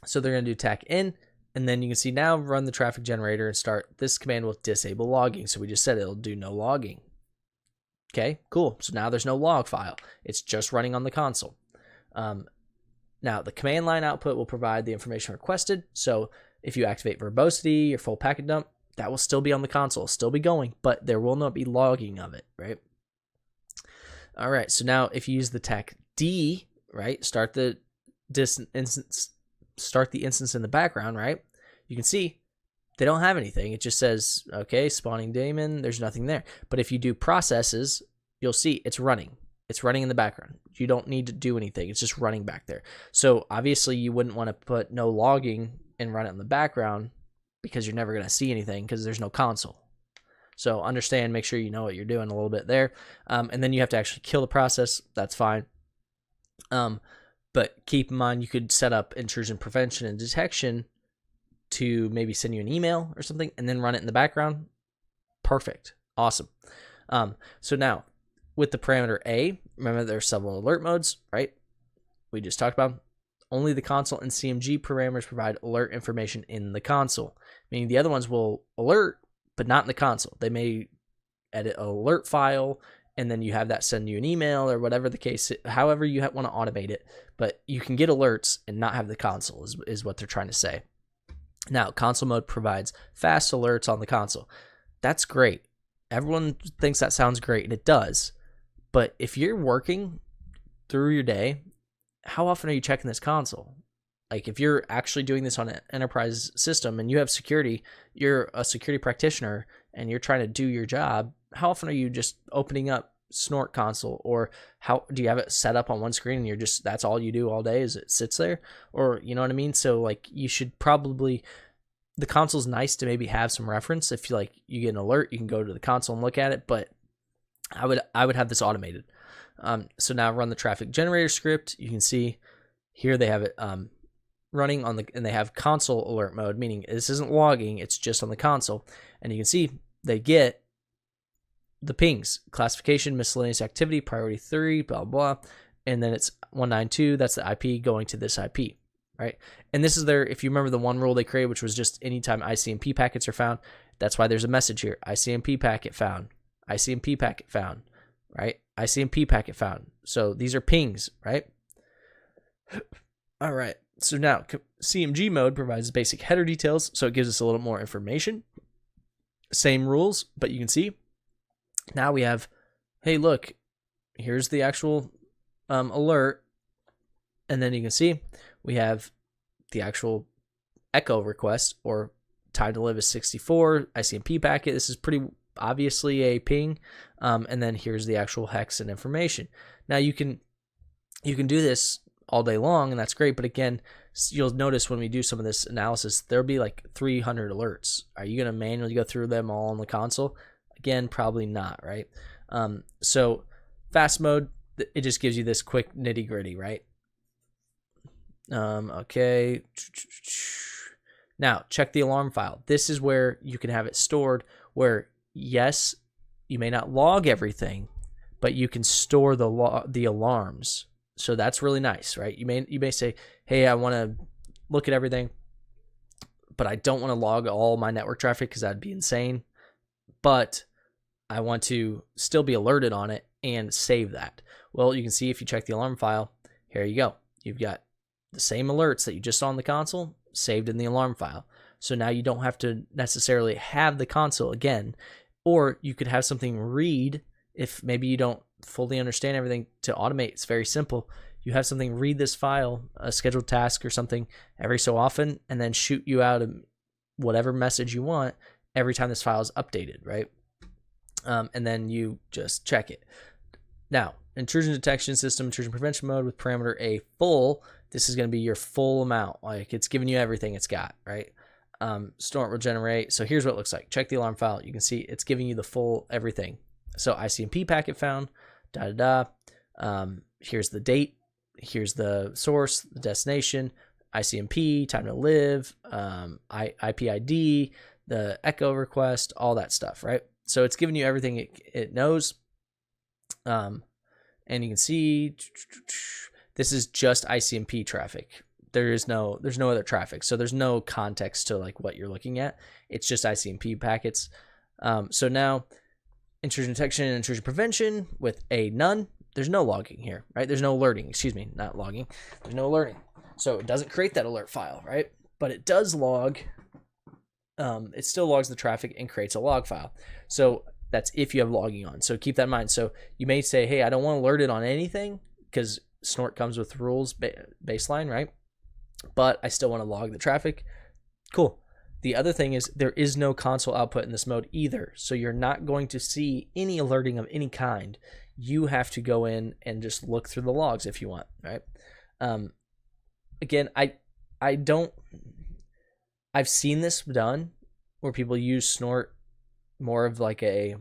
So they're going to do tech in, and then you can see now run the traffic generator and start. This command will disable logging. So we just said it'll do no logging. Okay, cool. So now there's no log file. It's just running on the console. Now the command line output will provide the information requested. So if you activate verbosity or full packet dump, that will still be on the console, still be going, but there will not be logging of it, right? All right, so now if you use the tech D, right, start the instance in the background, right? You can see they don't have anything. It just says, okay, spawning daemon, there's nothing there. But if you do processes, you'll see it's running. It's running in the background. You don't need to do anything. It's just running back there. So obviously you wouldn't want to put no logging and run it in the background because you're never going to see anything because there's no console. So understand, make sure you know what you're doing a little bit there. And then you have to actually kill the process. That's fine. But keep in mind, you could set up intrusion prevention and detection to maybe send you an email or something and then run it in the background. Perfect. Awesome. So now with the parameter A, remember there are several alert modes, right? We just talked about only the console and CMG parameters provide alert information in the console, meaning the other ones will alert, but not in the console. They may edit an alert file and then you have that send you an email or whatever the case, however you want to automate it, but you can get alerts and not have the console is what they're trying to say. Now, console mode provides fast alerts on the console. That's great. Everyone thinks that sounds great, and it does. But if you're working through your day, how often are you checking this console? Like if you're actually doing this on an enterprise system and you have security, you're a security practitioner and you're trying to do your job, how often are you just opening up Snort console, or how do you have it set up on one screen and you're just, that's all you do all day is it sits there? Or you know what I mean? So like you should probably, the console's nice to maybe have some reference. If you you get an alert, you can go to the console and look at it, but I would have this automated. So now run the traffic generator script. You can see here they have it running on and they have console alert mode, meaning this isn't logging, it's just on the console. And you can see they get the pings, classification, miscellaneous activity, priority 3, blah, blah. And then it's 192, that's the IP going to this IP, right? And this is if you remember the one rule they created, which was just anytime ICMP packets are found, that's why there's a message here, ICMP packet found, ICMP packet found, right? ICMP packet found. So these are pings, right? All right. So now CMG mode provides basic header details, so it gives us a little more information. Same rules, but you can see now we have, hey, look, here's the actual alert, and then you can see we have the actual echo request, or time to live is 64, ICMP packet. This is pretty obviously a ping, and then here's the actual hex and information. Now you can do this all day long, and that's great, but again, you'll notice when we do some of this analysis, there'll be like 300 alerts. Are you going to manually go through them all on the console? Again, probably not, right? So fast mode, it just gives you this quick nitty gritty, right? Okay. Now check the alarm file. This is where you can have it stored, where yes, you may not log everything, but you can store the alarms. So that's really nice, right? You may say, hey, I want to look at everything, but I don't want to log all my network traffic because that'd be insane. But I want to still be alerted on it and save that. Well, you can see if you check the alarm file, here you go. You've got the same alerts that you just saw on the console saved in the alarm file. So now you don't have to necessarily have the console again, or you could have something read if maybe you don't fully understand everything. To automate, it's very simple. You have something read this file, a scheduled task or something, every so often, and then shoot you out whatever message you want every time this file is updated, right? And then you just check it. Now, intrusion detection system, intrusion prevention mode with parameter a full. This is going to be your full amount. Like, it's giving you everything it's got, right? Snort will generate. So here's what it looks like. Check the alarm file. You can see it's giving you the full everything. So ICMP packet found, here's the date, here's the source, the destination, ICMP, time to live, IPID, the echo request, all that stuff, right? So it's giving you everything it knows. And you can see this is just ICMP traffic. There's no other traffic. So there's no context to like what you're looking at. It's just ICMP packets. So now intrusion detection and intrusion prevention with a none. There's no logging here, right? There's no alerting, excuse me, not logging. There's no alerting. So it doesn't create that alert file, right? But it does log, it still logs the traffic and creates a log file. So that's if you have logging on. So keep that in mind. So you may say, hey, I don't want alerted on anything because Snort comes with rules baseline, right? But I still want to log the traffic. Cool. The other thing is there is no console output in this mode either. So you're not going to see any alerting of any kind. You have to go in and just look through the logs if you want, right? Again, I've seen this done where people use Snort more of like a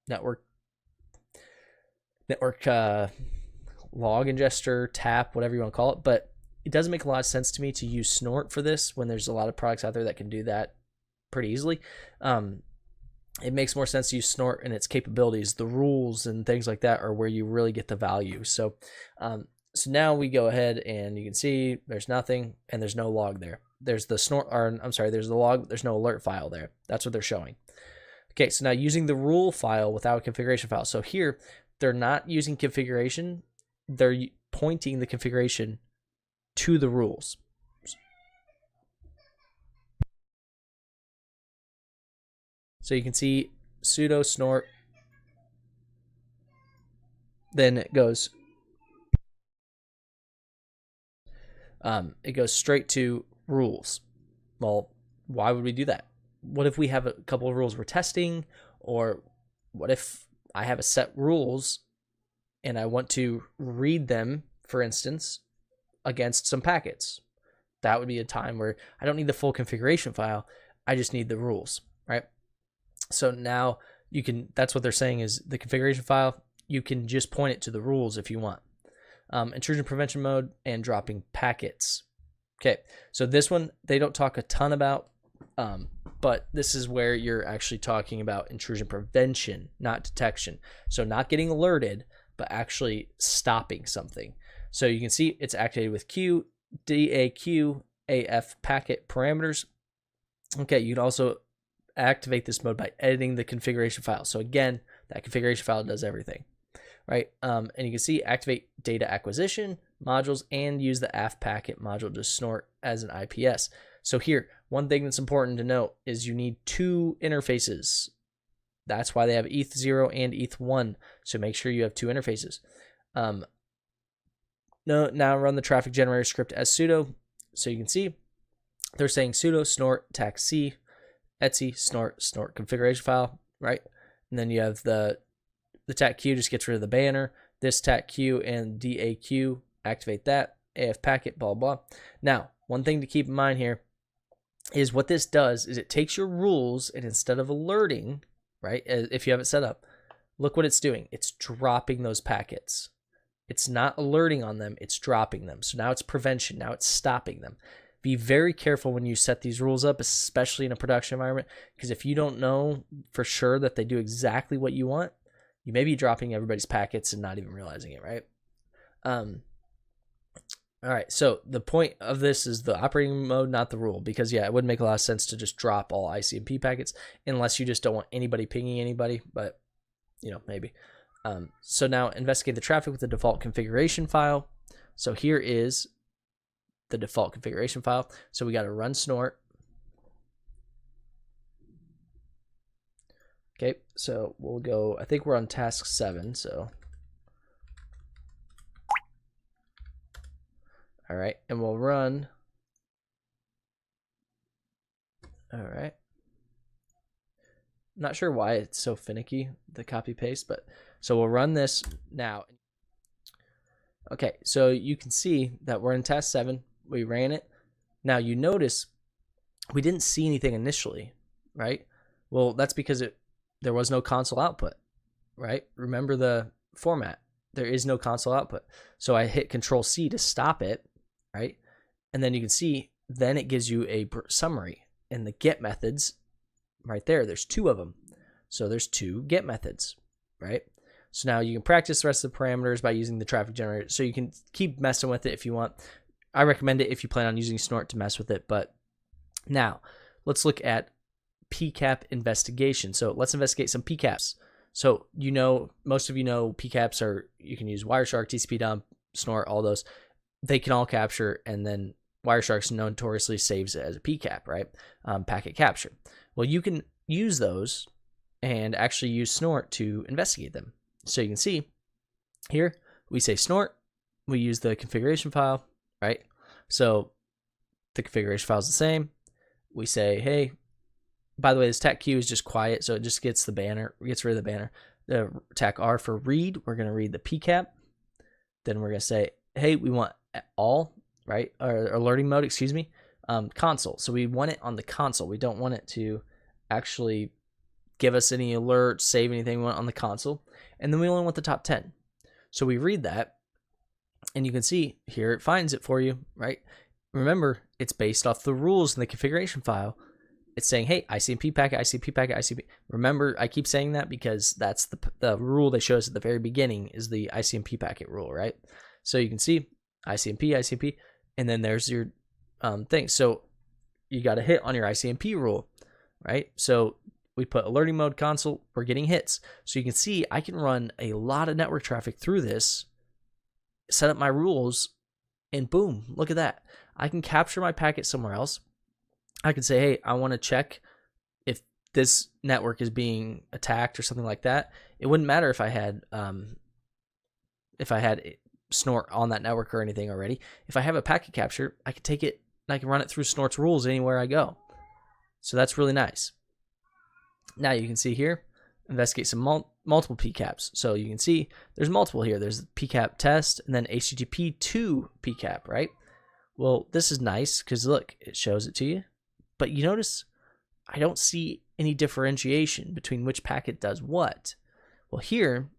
network log ingester, tap, whatever you want to call it, but it doesn't make a lot of sense to me to use Snort for this when there's a lot of products out there that can do that pretty easily. It makes more sense to use Snort and its capabilities. The rules and things like that are where you really get the value. So so now we go ahead and you can see there's nothing and there's no log there. There's the Snort, or I'm sorry, there's the log, there's no alert file there. That's what they're showing. Okay, so now using the rule file without a configuration file. So here, they're not using configuration. They're pointing the configuration to the rules. So you can see sudo snort, then it goes straight to rules. Well, why would we do that? What if we have a couple of rules we're testing, or what if I have a set rules and I want to read them, for instance, against some packets? That would be a time where I don't need the full configuration file. I just need the rules, right? So now you can, that's what they're saying is the configuration file, you can just point it to the rules if you want. Intrusion prevention mode and dropping packets. Okay, so this one, they don't talk a ton about, but this is where you're actually talking about intrusion prevention, not detection. So not getting alerted, but actually stopping something. So you can see it's activated with Q, DAQ, AF packet parameters. Okay, you can also activate this mode by editing the configuration file. So again, That configuration file does everything, right? And you can see activate data acquisition modules and use the AF packet module to snort as an IPS. So here, one thing that's important to note is you need 2 interfaces. That's why they have ETH0 and ETH1. So make sure you have 2 interfaces. Now run the traffic generator script as sudo. So you can see they're saying sudo snort tac c etc snort configuration file, right? And then you have the tac q just gets rid of the banner. This tac q and daq activate that. AF packet, blah blah. Now, one thing to keep in mind here is what this does is it takes your rules and instead of alerting, right, if you have it set up, look what it's doing. It's dropping those packets. It's not alerting on them, it's dropping them. So now it's prevention, now it's stopping them. Be very careful when you set these rules up, especially in a production environment, because if you don't know for sure that they do exactly what you want, you may be dropping everybody's packets and not even realizing it, right? All right, so the point of this is the operating mode, not the rule, because yeah, it wouldn't make a lot of sense to just drop all ICMP packets unless you just don't want anybody pinging anybody, but you know, maybe. So now investigate the traffic with the default configuration file. So here is the default configuration file. So we got to run snort. Okay, so we'll go, I think we're on task 7, so. All right, and we'll run. All right. Not sure why it's so finicky, the copy paste, but so we'll run this now. Okay, so you can see that we're in task 7. We ran it. Now you notice we didn't see anything initially, right? Well, that's because there was no console output, right? Remember the format. There is no console output. So I hit Control C to stop it, right? And then you can see, then it gives you a summary. And the get methods right there, there's 2 of them. So there's 2 get methods, right? So now you can practice the rest of the parameters by using the traffic generator. So you can keep messing with it if you want. I recommend it if you plan on using Snort to mess with it. But now let's look at PCAP investigation. So let's investigate some PCAPs. So you know, most of you know PCAPs are, you can use Wireshark, TCP dump, Snort, all those. They can all capture, and then Wireshark notoriously saves it as a PCAP, right? Packet capture. Well, you can use those and actually use Snort to investigate them. So you can see here, we say Snort, we use the configuration file, right? So the configuration file is the same. We say, hey, by the way, this tac Q is just quiet, so it just gets the banner, gets rid of the banner. The tac R for read, we're going to read the PCAP. Then we're going to say, hey, we want all, right? Or alerting mode, excuse me, console. So we want it on the console. We don't want it to actually give us any alerts, save anything. We want it on the console. And then we only want the top 10. So we read that, and you can see here it finds it for you, right? Remember, it's based off the rules in the configuration file. It's saying, hey, ICMP packet, ICMP packet, ICMP. Remember, I keep saying that because that's the rule they show us at the very beginning is the ICMP packet rule, right? So you can see ICMP, ICMP, and then there's your thing. So you got to hit on your ICMP rule, right? So we put alerting mode console, we're getting hits. So you can see I can run a lot of network traffic through this, set up my rules, and boom, look at that. I can capture my packet somewhere else. I can say, hey, I want to check if this network is being attacked or something like that. It wouldn't matter if I had Snort on that network or anything already. If I have a packet capture, I can take it and I can run it through Snort's rules anywhere I go. So that's really nice. Now you can see here, investigate some multiple PCAPs. So you can see there's multiple here. There's PCAP test and then HTTP to PCAP, right? Well, this is nice because look, it shows it to you. But you notice I don't see any differentiation between which packet does what. Well, here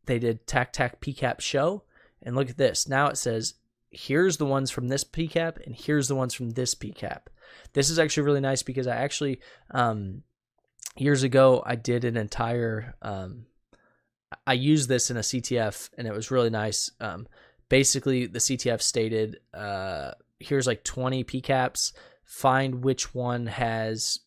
they did tac PCAP show, and look at this. Now it says here's the ones from this PCAP and here's the ones from this PCAP. This is actually really nice because I actually years ago I did an entire I used this in a CTF and it was really nice. Basically the CTF stated here's like 20 PCAPs. Find which one has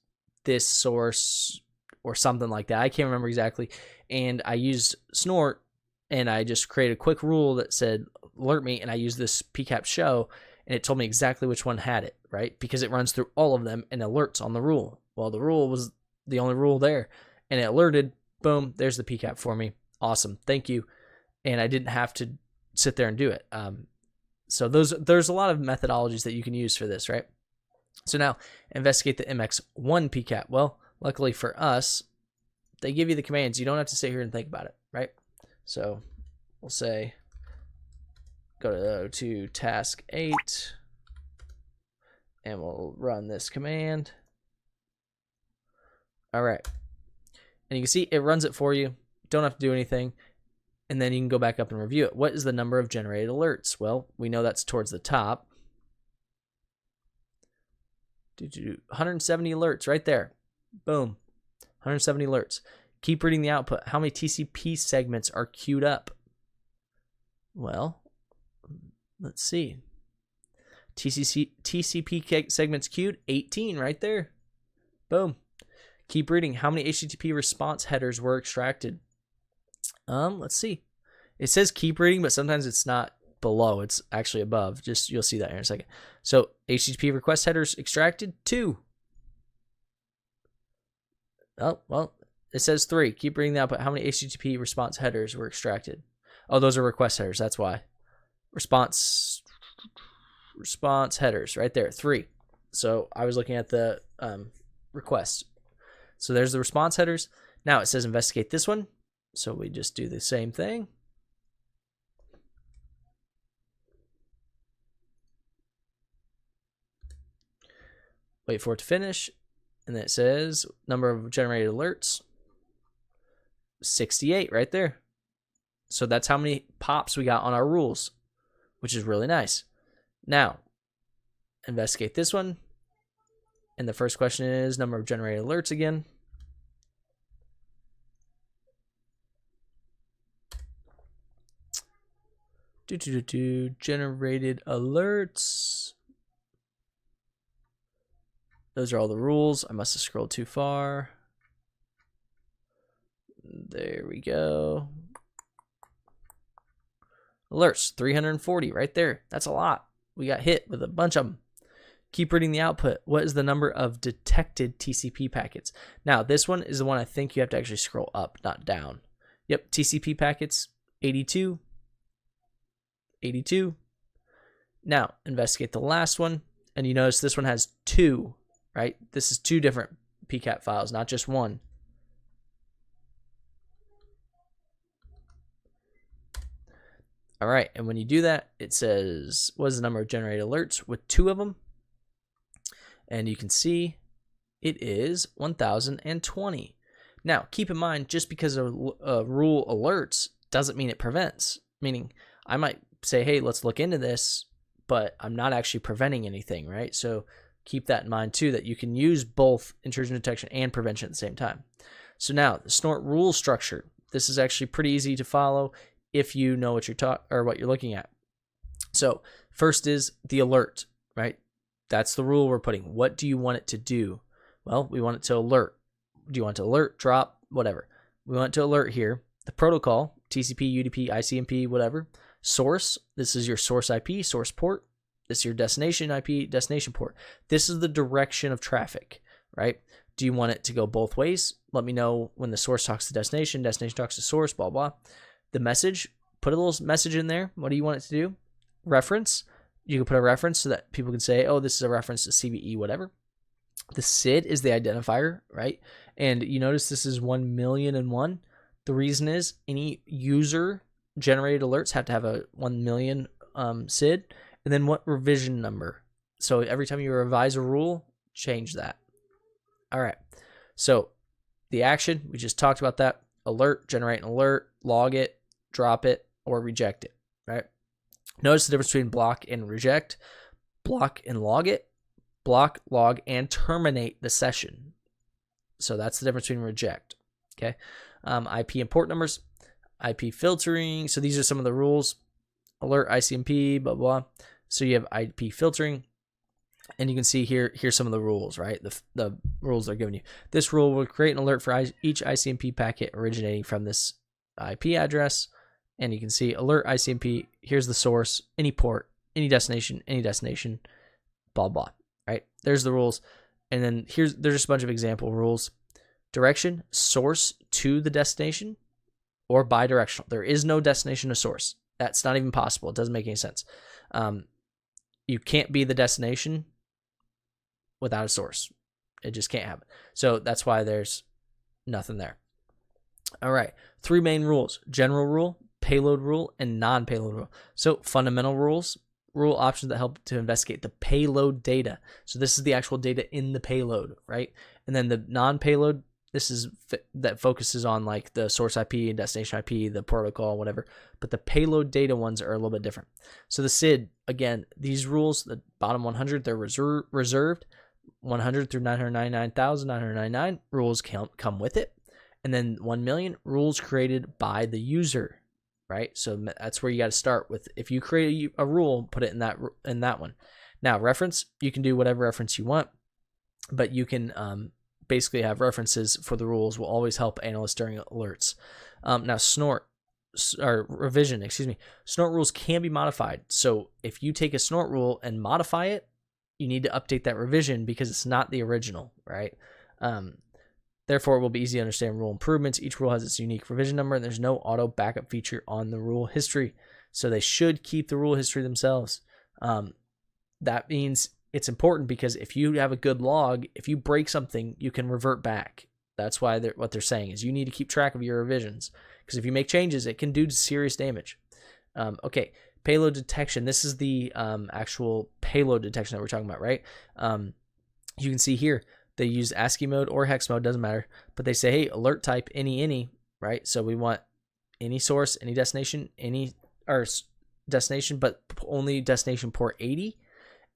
this source or something like that. I can't remember exactly. And I used Snort, and I just created a quick rule that said alert me, and I used this PCAP show, and it told me exactly which one had it, right? Because it runs through all of them and alerts on the rule. Well, the rule was the only rule there, and it alerted. Boom, there's the PCAP for me. Awesome, thank you. And I didn't have to sit there and do it. So there's a lot of methodologies that you can use for this, right? So now investigate the MX1 PCAP. Well, luckily for us, they give you the commands. You don't have to sit here and think about it, right? So we'll say go to task 8, and we'll run this command. All right. And you can see it runs it for you. Don't have to do anything. And then you can go back up and review it. What is the number of generated alerts? Well, we know that's towards the top. 170 alerts right there. Boom. 170 alerts. Keep reading the output. How many TCP segments are queued up? Well, let's see. TCP segments queued, 18 right there. Boom. Keep reading. How many HTTP response headers were extracted? Let's see. It says keep reading, but sometimes it's not below. It's actually above. You'll see that here in a second. So HTTP request headers extracted, 2. Oh, well, it says 3. Keep reading the output. How many HTTP response headers were extracted? Oh, those are request headers. That's why. Response headers right there, 3. So I was looking at the request. So there's the response headers. Now it says investigate this one. So we just do the same thing. Wait for it to finish. And then it says number of generated alerts, 68 right there. So that's how many pops we got on our rules, which is really nice. Now, investigate this one. And the first question is number of generated alerts again. Generated alerts. Those are all the rules. I must have scrolled too far. There we go. Alerts, 340 right there. That's a lot. We got hit with a bunch of them. Keep reading the output. What is the number of detected TCP packets? Now, this one is the one I think you have to actually scroll up, not down. Yep, TCP packets, 82. 82. Now, investigate the last one, and you notice this one has 2, right? This is 2 different PCAP files, not just one. All right, and when you do that, it says, what is the number of generated alerts with 2 of them? And you can see it is 1,020. Now, keep in mind, just because a rule alerts doesn't mean it prevents. Meaning, I might say, hey, let's look into this, but I'm not actually preventing anything, right? So keep that in mind too, that you can use both intrusion detection and prevention at the same time. So now, the Snort rule structure. This is actually pretty easy to follow if you know what you're looking at. So first is the alert, right? That's the rule we're putting. What do you want it to do? Well, we want it to alert. Do you want it to alert, drop, whatever? We want it to alert here. The protocol, TCP, UDP, ICMP, whatever. Source, this is your source IP, source port. This is your destination IP, destination port. This is the direction of traffic, right? Do you want it to go both ways? Let me know when the source talks to destination, destination talks to source, blah, blah. The message, put a little message in there. What do you want it to do? Reference. You can put a reference so that people can say, oh, this is a reference to CVE, whatever. The SID is the identifier, right? And you notice this is 1,000,001. The reason is any user generated alerts have to have a 1,000,000 SID. And then what revision number? So every time you revise a rule, change that. All right. So the action, we just talked about that. Alert, generate an alert, log it, drop it, or reject it, right? Notice the difference between block and reject. Block and log it. Block, log, and terminate the session. So that's the difference between reject, okay? IP and port numbers, IP filtering. So these are some of the rules. Alert, ICMP, blah, blah. So you have IP filtering. And you can see here's some of the rules, right? The rules they're giving you. This rule will create an alert for each ICMP packet originating from this IP address. And you can see alert ICMP, here's the source, any port, any destination, blah, blah, right? There's the rules. And then there's just a bunch of example rules. Direction, source to the destination, or bidirectional. There is no destination to source. That's not even possible. It doesn't make any sense. You can't be the destination without a source. It just can't happen. So that's why there's nothing there. All right, 3 main rules: general rule, payload rule, and non-payload rule. So fundamental rules, rule options that help to investigate the payload data. So this is the actual data in the payload, right? And then the non-payload, this is that focuses on like the source IP and destination IP, the protocol, whatever. But the payload data ones are a little bit different. So the SID, again, these rules, the bottom 100, they're reserved. 100 through 999,999 rules come with it. And then 1 million rules created by the user, right? So that's where you got to start with. If you create a rule, put it in that one. Now, reference, you can do whatever reference you want, but you can basically have references for the rules. Will always help analysts during alerts. Now, Snort rules can be modified. So if you take a Snort rule and modify it, you need to update that revision because it's not the original, right? Therefore, it will be easy to understand rule improvements. Each rule has its unique revision number, and there's no auto backup feature on the rule history. So they should keep the rule history themselves. That means it's important because if you have a good log, if you break something, you can revert back. That's why what they're saying is you need to keep track of your revisions, because if you make changes, it can do serious damage. Okay, payload detection. This is the actual payload detection that we're talking about, right? You can see here they use ASCII mode or hex mode, doesn't matter, but they say, hey, alert type any, right? So we want any source, any destination, destination, but only destination port 80.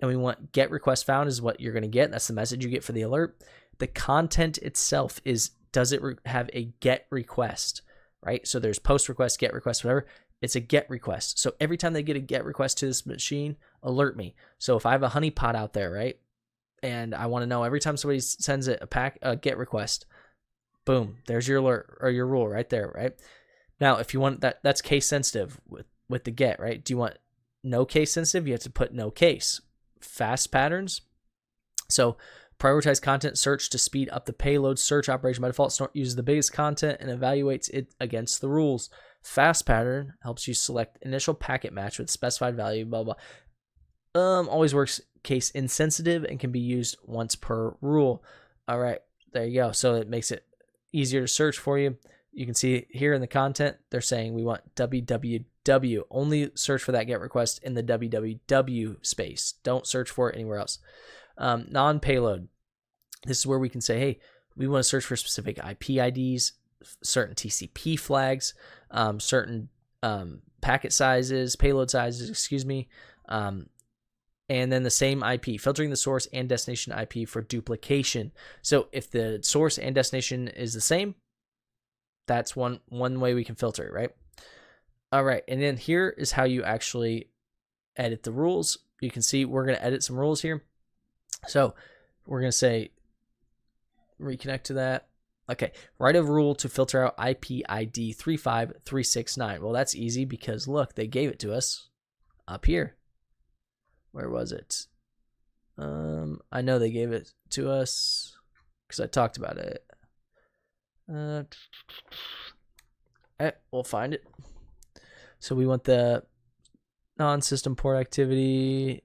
And we want get request found is what you're going to get. That's the message you get for the alert. The content itself is, does it have a get request, right? So there's post request, get request, whatever. It's a get request. So every time they get a get request to this machine, alert me. So if I have a honeypot out there, right, and I want to know every time somebody sends it a get request, boom, there's your alert or your rule right there, right? Now, if you want that's case sensitive with the get, right? Do you want no case sensitive? You have to put no case. Fast patterns. So prioritize content search to speed up the payload search operation. By default, Snort uses the biggest content and evaluates it against the rules. Fast pattern helps you select initial packet match with specified value, blah, blah. Always works case insensitive and can be used once per rule. All right, there you go. So it makes it easier to search for you. You can see here in the content, they're saying we want www. Only search for that get request in the www space. Don't search for it anywhere else. Non-payload. This is where we can say, hey, we want to search for specific IP IDs, certain TCP flags, certain packet sizes, payload sizes, excuse me, and then the same IP, filtering the source and destination IP for duplication. So if the source and destination is the same, that's one way we can filter it, right? All right, and then here is how you actually edit the rules. You can see we're going to edit some rules here. So we're going to say reconnect to that. Okay, write a rule to filter out IP ID 35369. Well, that's easy because look, they gave it to us up here. Where was it? I know they gave it to us because I talked about it. We'll find it. So we want the non-system port activity,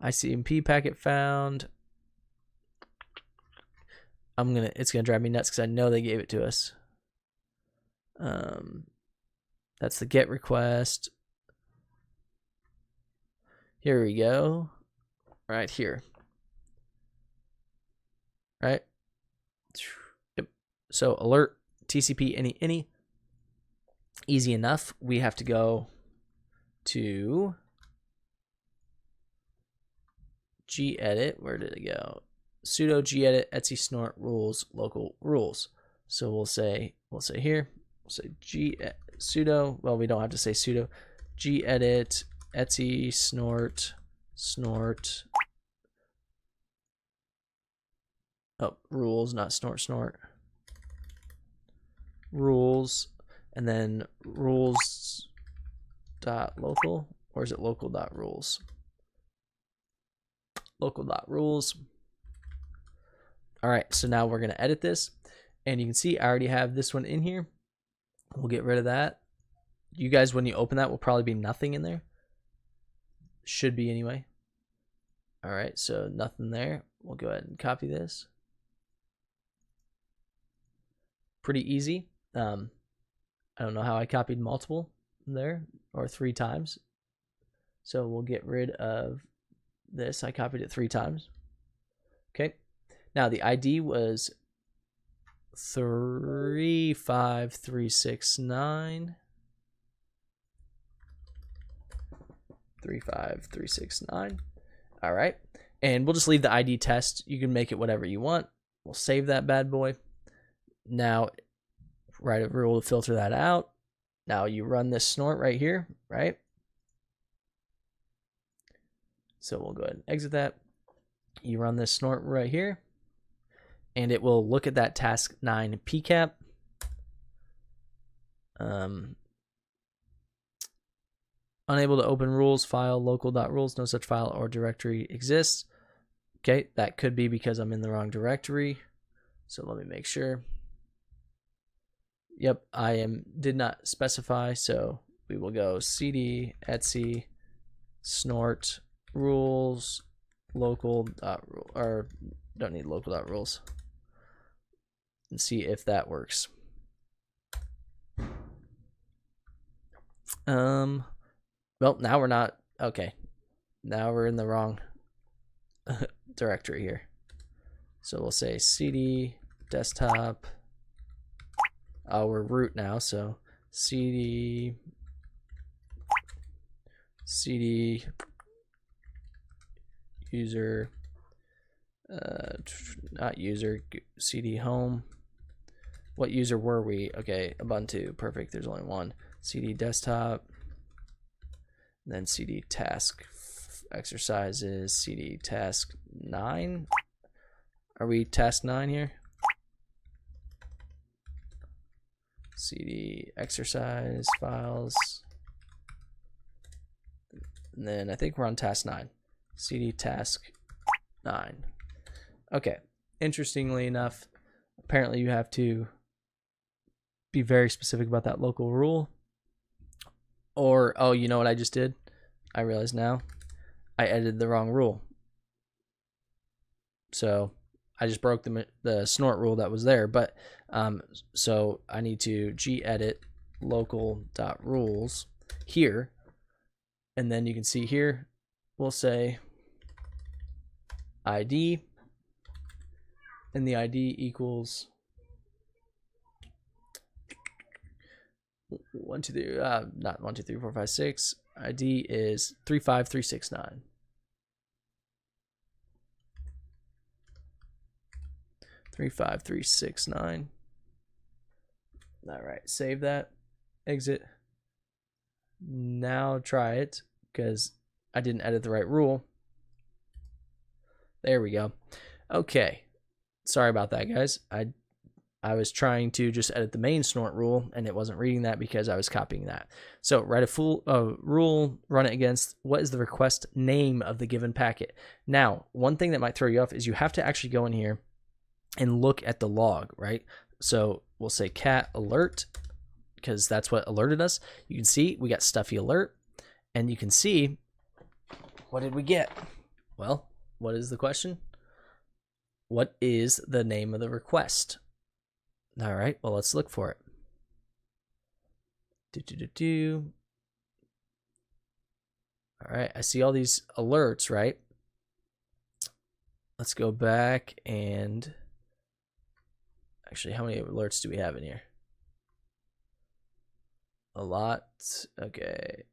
ICMP packet found. It's gonna drive me nuts because I know they gave it to us. That's the get request. Here we go. Right here. Right? Yep. So alert TCP any. Easy enough. We have to go to gedit. Where did it go? Sudo gedit etc snort rules local rules. So we'll say here, we'll say sudo. Well, we don't have to say sudo gedit etc snort snort. Oh, rules, not snort. Rules, and then rules dot local, or is it local dot rules? Local dot rules. All right, so now we're gonna edit this, and you can see I already have this one in here. We'll get rid of that. You guys, when you open that, will probably be nothing in there. Should be anyway. All right, so nothing there. We'll go ahead and copy this. Pretty easy. I don't know how I copied multiple there, or 3 times. So we'll get rid of this. I copied it 3 times. Okay. Now the ID was 35369. 35369. All right. And we'll just leave the ID test. You can make it whatever you want. We'll save that bad boy. Now, write a rule to filter that out. Now you run this snort right here, right? So we'll go ahead and exit that. You run this snort right here, and it will look at that task 9 PCAP. Unable to open rules file, local.rules, no such file or directory exists. Okay, that could be because I'm in the wrong directory. So let me make sure. Yep, did not specify, so we will go cd etc snort rules local or don't need local.rules and see if that works. Well, now we're not okay. Now we're in the wrong directory here. So we'll say cd desktop. We're root now, so cd user, not user, cd home. What user were we? Okay, Ubuntu, perfect, there's only one. Cd desktop, then cd task exercises, cd task 9. Are we task 9 here? cd exercise files, and then I think we're on task 9. cd task 9. Okay, interestingly enough, apparently you have to be very specific about that local rule. Or, oh, you know what I just did? I realize now I edited the wrong rule. So I just broke the snort rule that was there, but so I need to gedit local.rules here, and then you can see here we'll say ID, and the ID equals 1 2 3 not 1 2 3 4 5 6. ID is 35369. 35369. All right, save that, exit. Now try it, because I didn't edit the right rule. There we go. Okay, sorry about that, guys. I was trying to just edit the main snort rule, and it wasn't reading that because I was copying that. So write a full rule, run it against what is the request name of the given packet. Now, one thing that might throw you off is you have to actually go in here and look at the log, right? So we'll say cat alert, because that's what alerted us. You can see we got stuffy alert, and you can see, what did we get? Well, what is the question? What is the name of the request? All right, well, let's look for it. All right, I see all these alerts, right? Let's go back and actually, how many alerts do we have in here? A lot. Okay.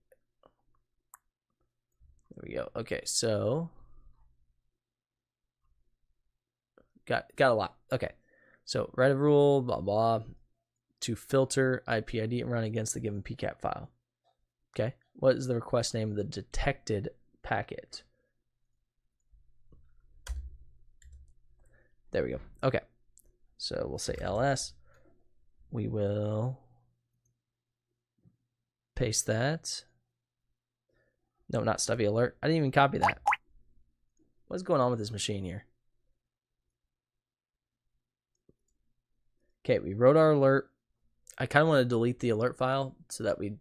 There we go. Okay, so got a lot. Okay. So write a rule, blah, blah, to filter IP ID and run against the given PCAP file. Okay. What is the request name of the detected packet? There we go. Okay. So we'll say ls. We will paste that. No, not stuffy alert. I didn't even copy that. What's going on with this machine here? Okay, we wrote our alert. I kind of want to delete the alert file so that we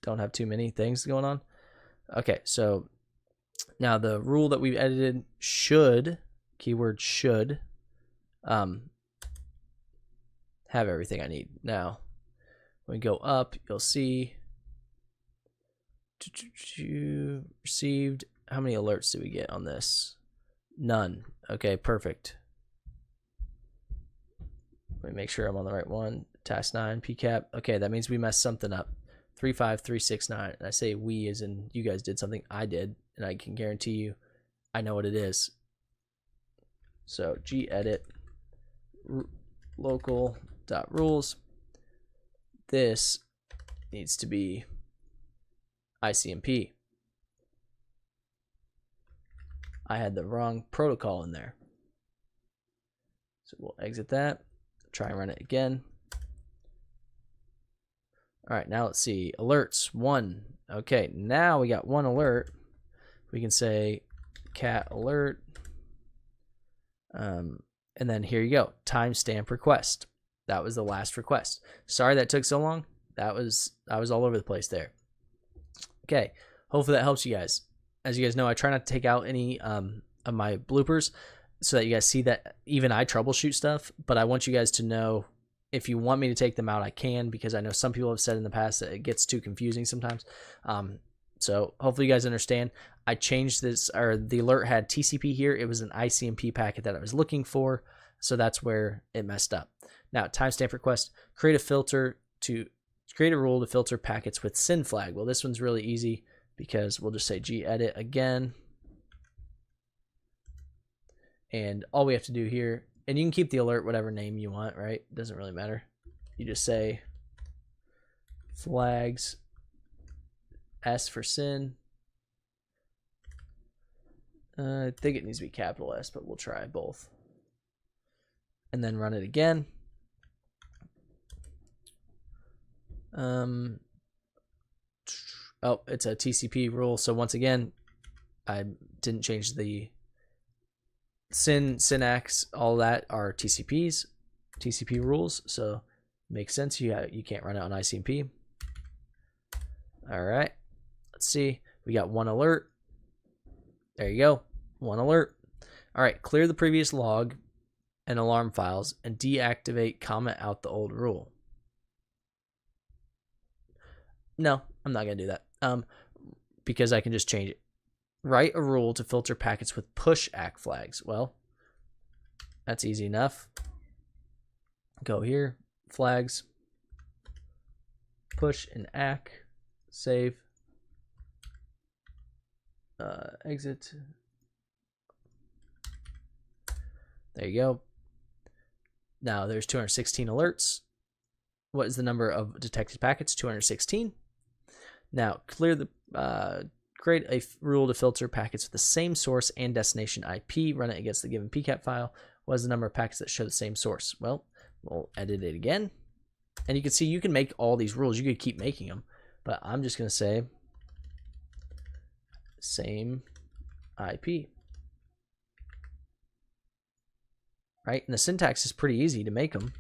don't have too many things going on. Okay, so now the rule that we've edited should, keyword should, have everything I need. Now, when we go up, you'll see received. How many alerts do we get on this? None. Okay, perfect. Let me make sure I'm on the right one. Task 9, PCAP. Okay, that means we messed something up. 35369. And I say we as in you guys did something I did, and I can guarantee you I know what it is. So gedit local.rules. This needs to be ICMP. I had the wrong protocol in there. So we'll exit that. Try and run it again. All right, now let's see. Alerts, 1. Okay, now we got 1 alert. We can say cat alert. And then here you go. Timestamp request. That was the last request. Sorry that took so long. I was all over the place there. Okay, hopefully that helps you guys. As you guys know, I try not to take out any of my bloopers so that you guys see that even I troubleshoot stuff, but I want you guys to know if you want me to take them out, I can, because I know some people have said in the past that it gets too confusing sometimes. So hopefully you guys understand. I changed this, or the alert had TCP here. It was an ICMP packet that I was looking for, so that's where it messed up. Now, timestamp request, create a rule to filter packets with SYN flag. Well, this one's really easy because we'll just say gedit again. And all we have to do here, and you can keep the alert whatever name you want, right? It doesn't really matter. You just say flags, S for SYN. I think it needs to be capital S, but we'll try both. And then run it again. Oh, it's a TCP rule. So once again, I didn't change the syntax. All that are TCP rules. So makes sense. You can't run it on ICMP. All right. Let's see. We got 1 alert. There you go. 1 alert. All right. Clear the previous log and alarm files and deactivate comment out the old rule. No, I'm not going to do that. Because I can just change it. Write a rule to filter packets with push ACK flags. Well, that's easy enough. Go here, flags, push and ACK, save, exit. There you go. Now there's 216 alerts. What is the number of detected packets? 216. Now clear the create a rule to filter packets with the same source and destination IP. Run it against the given PCAP file. What is the number of packets that show the same source? Well, we'll edit it again. And you can see you can make all these rules. You could keep making them. But I'm just going to say same IP. Right? And the syntax is pretty easy to make them.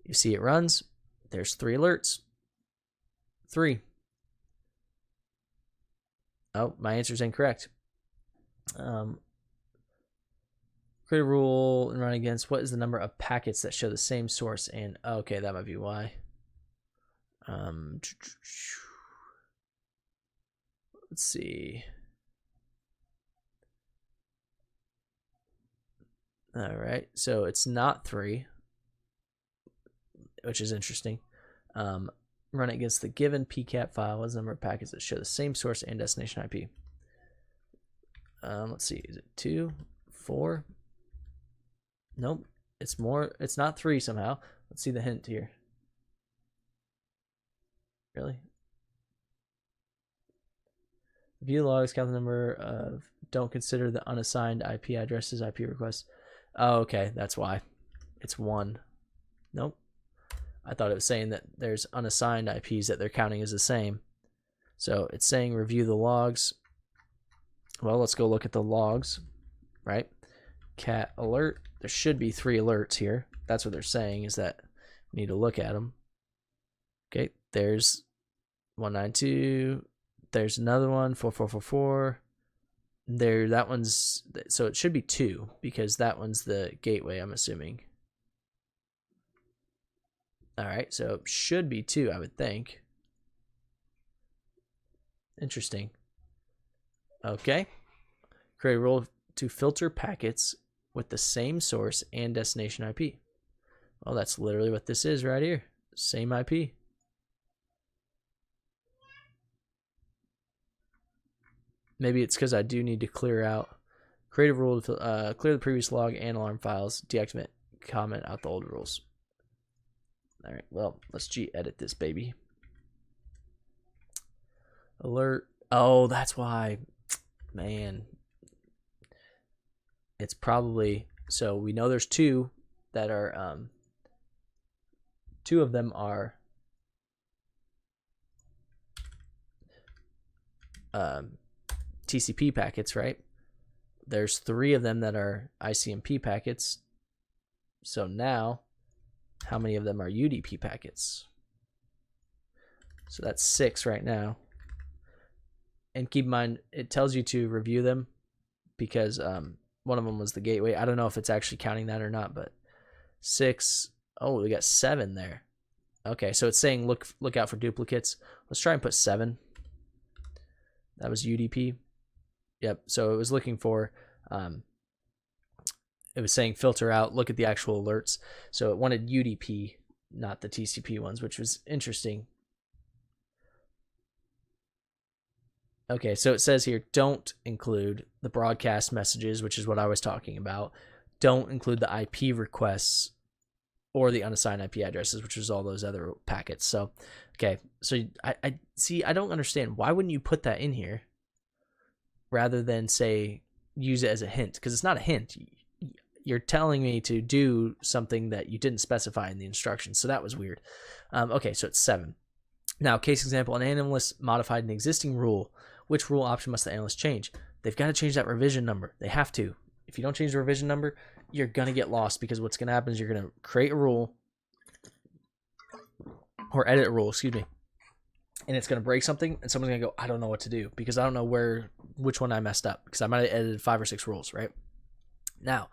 You see it runs. There's 3 alerts. 3. Oh, my answer is incorrect. Create a rule and run against. What is the number of packets that show the same source? And okay, that might be why. Let's see. All right, so it's not 3, which is interesting. Run it against the given PCAP file. What's the number of packets that show the same source and destination IP? Let's see. Is it 2, 4? Nope. It's more. It's not 3 somehow. Let's see the hint here. Really? View logs, count the number of don't consider the unassigned IP addresses IP requests. Oh, okay, that's why. It's 1. Nope. I thought it was saying that there's unassigned IPs that they're counting as the same. So it's saying review the logs. Well, let's go look at the logs, right? Cat alert. There should be 3 alerts here. That's what they're saying, is that we need to look at them. Okay, there's 192. There's another one, 4444. There, that one's, so it should be 2 because that one's the gateway, I'm assuming. All right, so it should be 2, I would think. Interesting. Okay. Create a rule to filter packets with the same source and destination IP. Well, that's literally what this is right here. Same IP. Maybe it's because I do need to clear out. Create a rule to clear the previous log and alarm files. Deactivate, comment out the old rules. All right, well, let's G-edit this baby. Alert. Oh, that's why. Man. It's probably, so we know there's 2 that are, 2 of them are TCP packets, right? There's 3 of them that are ICMP packets. So now, how many of them are UDP packets? So that's 6 right now. And keep in mind, it tells you to review them because one of them was the gateway. I don't know if it's actually counting that or not, but 6. Oh, we got 7 there. Okay, so it's saying look out for duplicates. Let's try and put 7. That was UDP. Yep, so it was looking for, it was saying filter out, look at the actual alerts. So it wanted UDP, not the TCP ones, which was interesting. Okay, so it says here, don't include the broadcast messages, which is what I was talking about. Don't include the IP requests or the unassigned IP addresses, which is all those other packets. So, okay, so I see, I don't understand. Why wouldn't you put that in here rather than say, use it as a hint? Because it's not a hint. You're telling me to do something that you didn't specify in the instructions. So that was weird. Okay, so it's 7. Now, case example, an analyst modified an existing rule. Which rule option must the analyst change? They've got to change that revision number. They have to. If you don't change the revision number, you're going to get lost, because what's going to happen is you're going to create a rule or edit a rule, excuse me, and it's going to break something, and someone's going to go, I don't know what to do because I don't know which one I messed up, because I might have edited 5 or 6 rules, right? Now,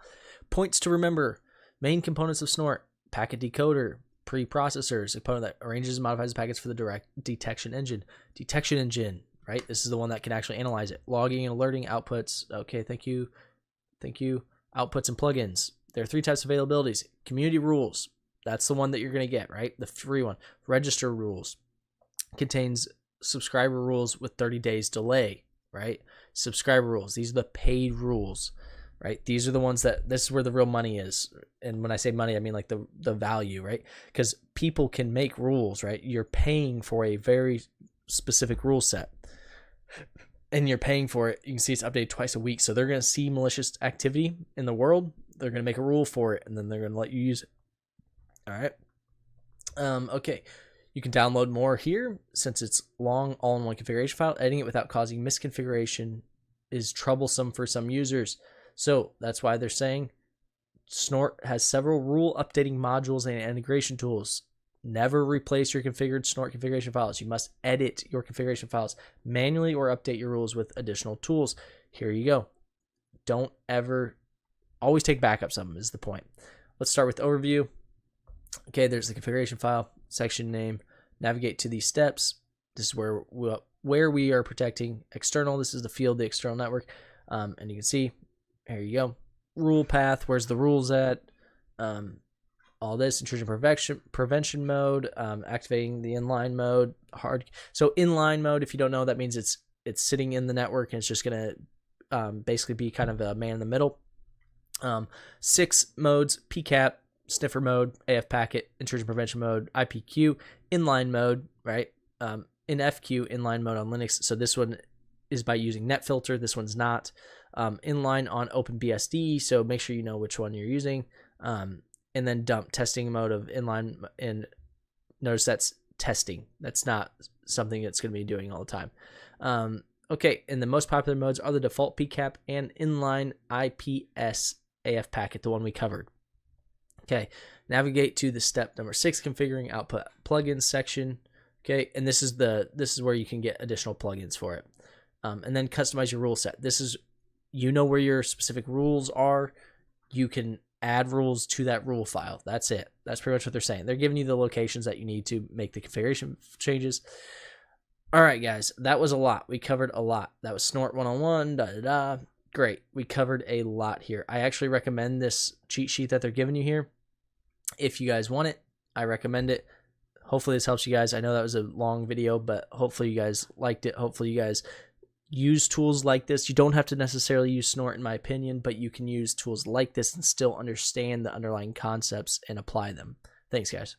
points to remember: main components of Snort, packet decoder, preprocessors, a component that arranges and modifies the packets for the direct detection engine. Detection engine, right? This is the one that can actually analyze it. Logging and alerting outputs. Okay, thank you. Thank you. Outputs and plugins. There are 3 types of availabilities. Community rules. That's the one that you're going to get, right? The free one. Register rules. Contains subscriber rules with 30 days delay, right? Subscriber rules. These are the paid rules, right? These are the ones that, this is where the real money is. And when I say money, I mean like the value, right? Because people can make rules, right? You're paying for a very specific rule set, and you're paying for it. You can see it's updated twice a week. So they're going to see malicious activity in the world. They're going to make a rule for it, and then they're going to let you use it. All right. Okay. You can download more here since it's long, all-in-one configuration file. Editing it without causing misconfiguration is troublesome for some users. So that's why they're saying Snort has several rule updating modules and integration tools. Never replace your configured Snort configuration files. You must edit your configuration files manually or update your rules with additional tools. Here you go. Don't ever, always take backups of them is the point. Let's start with overview. Okay, there's the configuration file, section name. Navigate to these steps. This is where we are protecting external. This is the field, the external network. And you can see, here you go. Rule path, where's the rules at? All this, intrusion prevention mode, activating the inline mode, hard. So inline mode, if you don't know, that means it's sitting in the network and it's just gonna basically be kind of a man in the middle. 6 modes: PCAP, Sniffer mode, AF packet, intrusion prevention mode, IPQ, inline mode, right? In FQ, inline mode on Linux. So this one is by using NetFilter. This one's not. Inline on OpenBSD, so make sure you know which one you're using. And then dump, testing mode of inline, and notice that's testing. That's not something that's going to be doing all the time. Okay, and the most popular modes are the default PCAP and inline IPS AF packet, the one we covered. Okay, navigate to the step number 6, configuring output plugins section. Okay, and this is where you can get additional plugins for it. And then customize your rule set. This is, you know where your specific rules are. You can add rules to that rule file. That's it. That's pretty much what they're saying. They're giving you the locations that you need to make the configuration changes. All right, guys, that was a lot. We covered a lot. That was Snort 101. Great. We covered a lot here. I actually recommend this cheat sheet that they're giving you here. If you guys want it, I recommend it. Hopefully this helps you guys. I know that was a long video, but hopefully you guys liked it. Hopefully you guys use tools like this. You don't have to necessarily use Snort, in my opinion, but you can use tools like this and still understand the underlying concepts and apply them. Thanks, guys.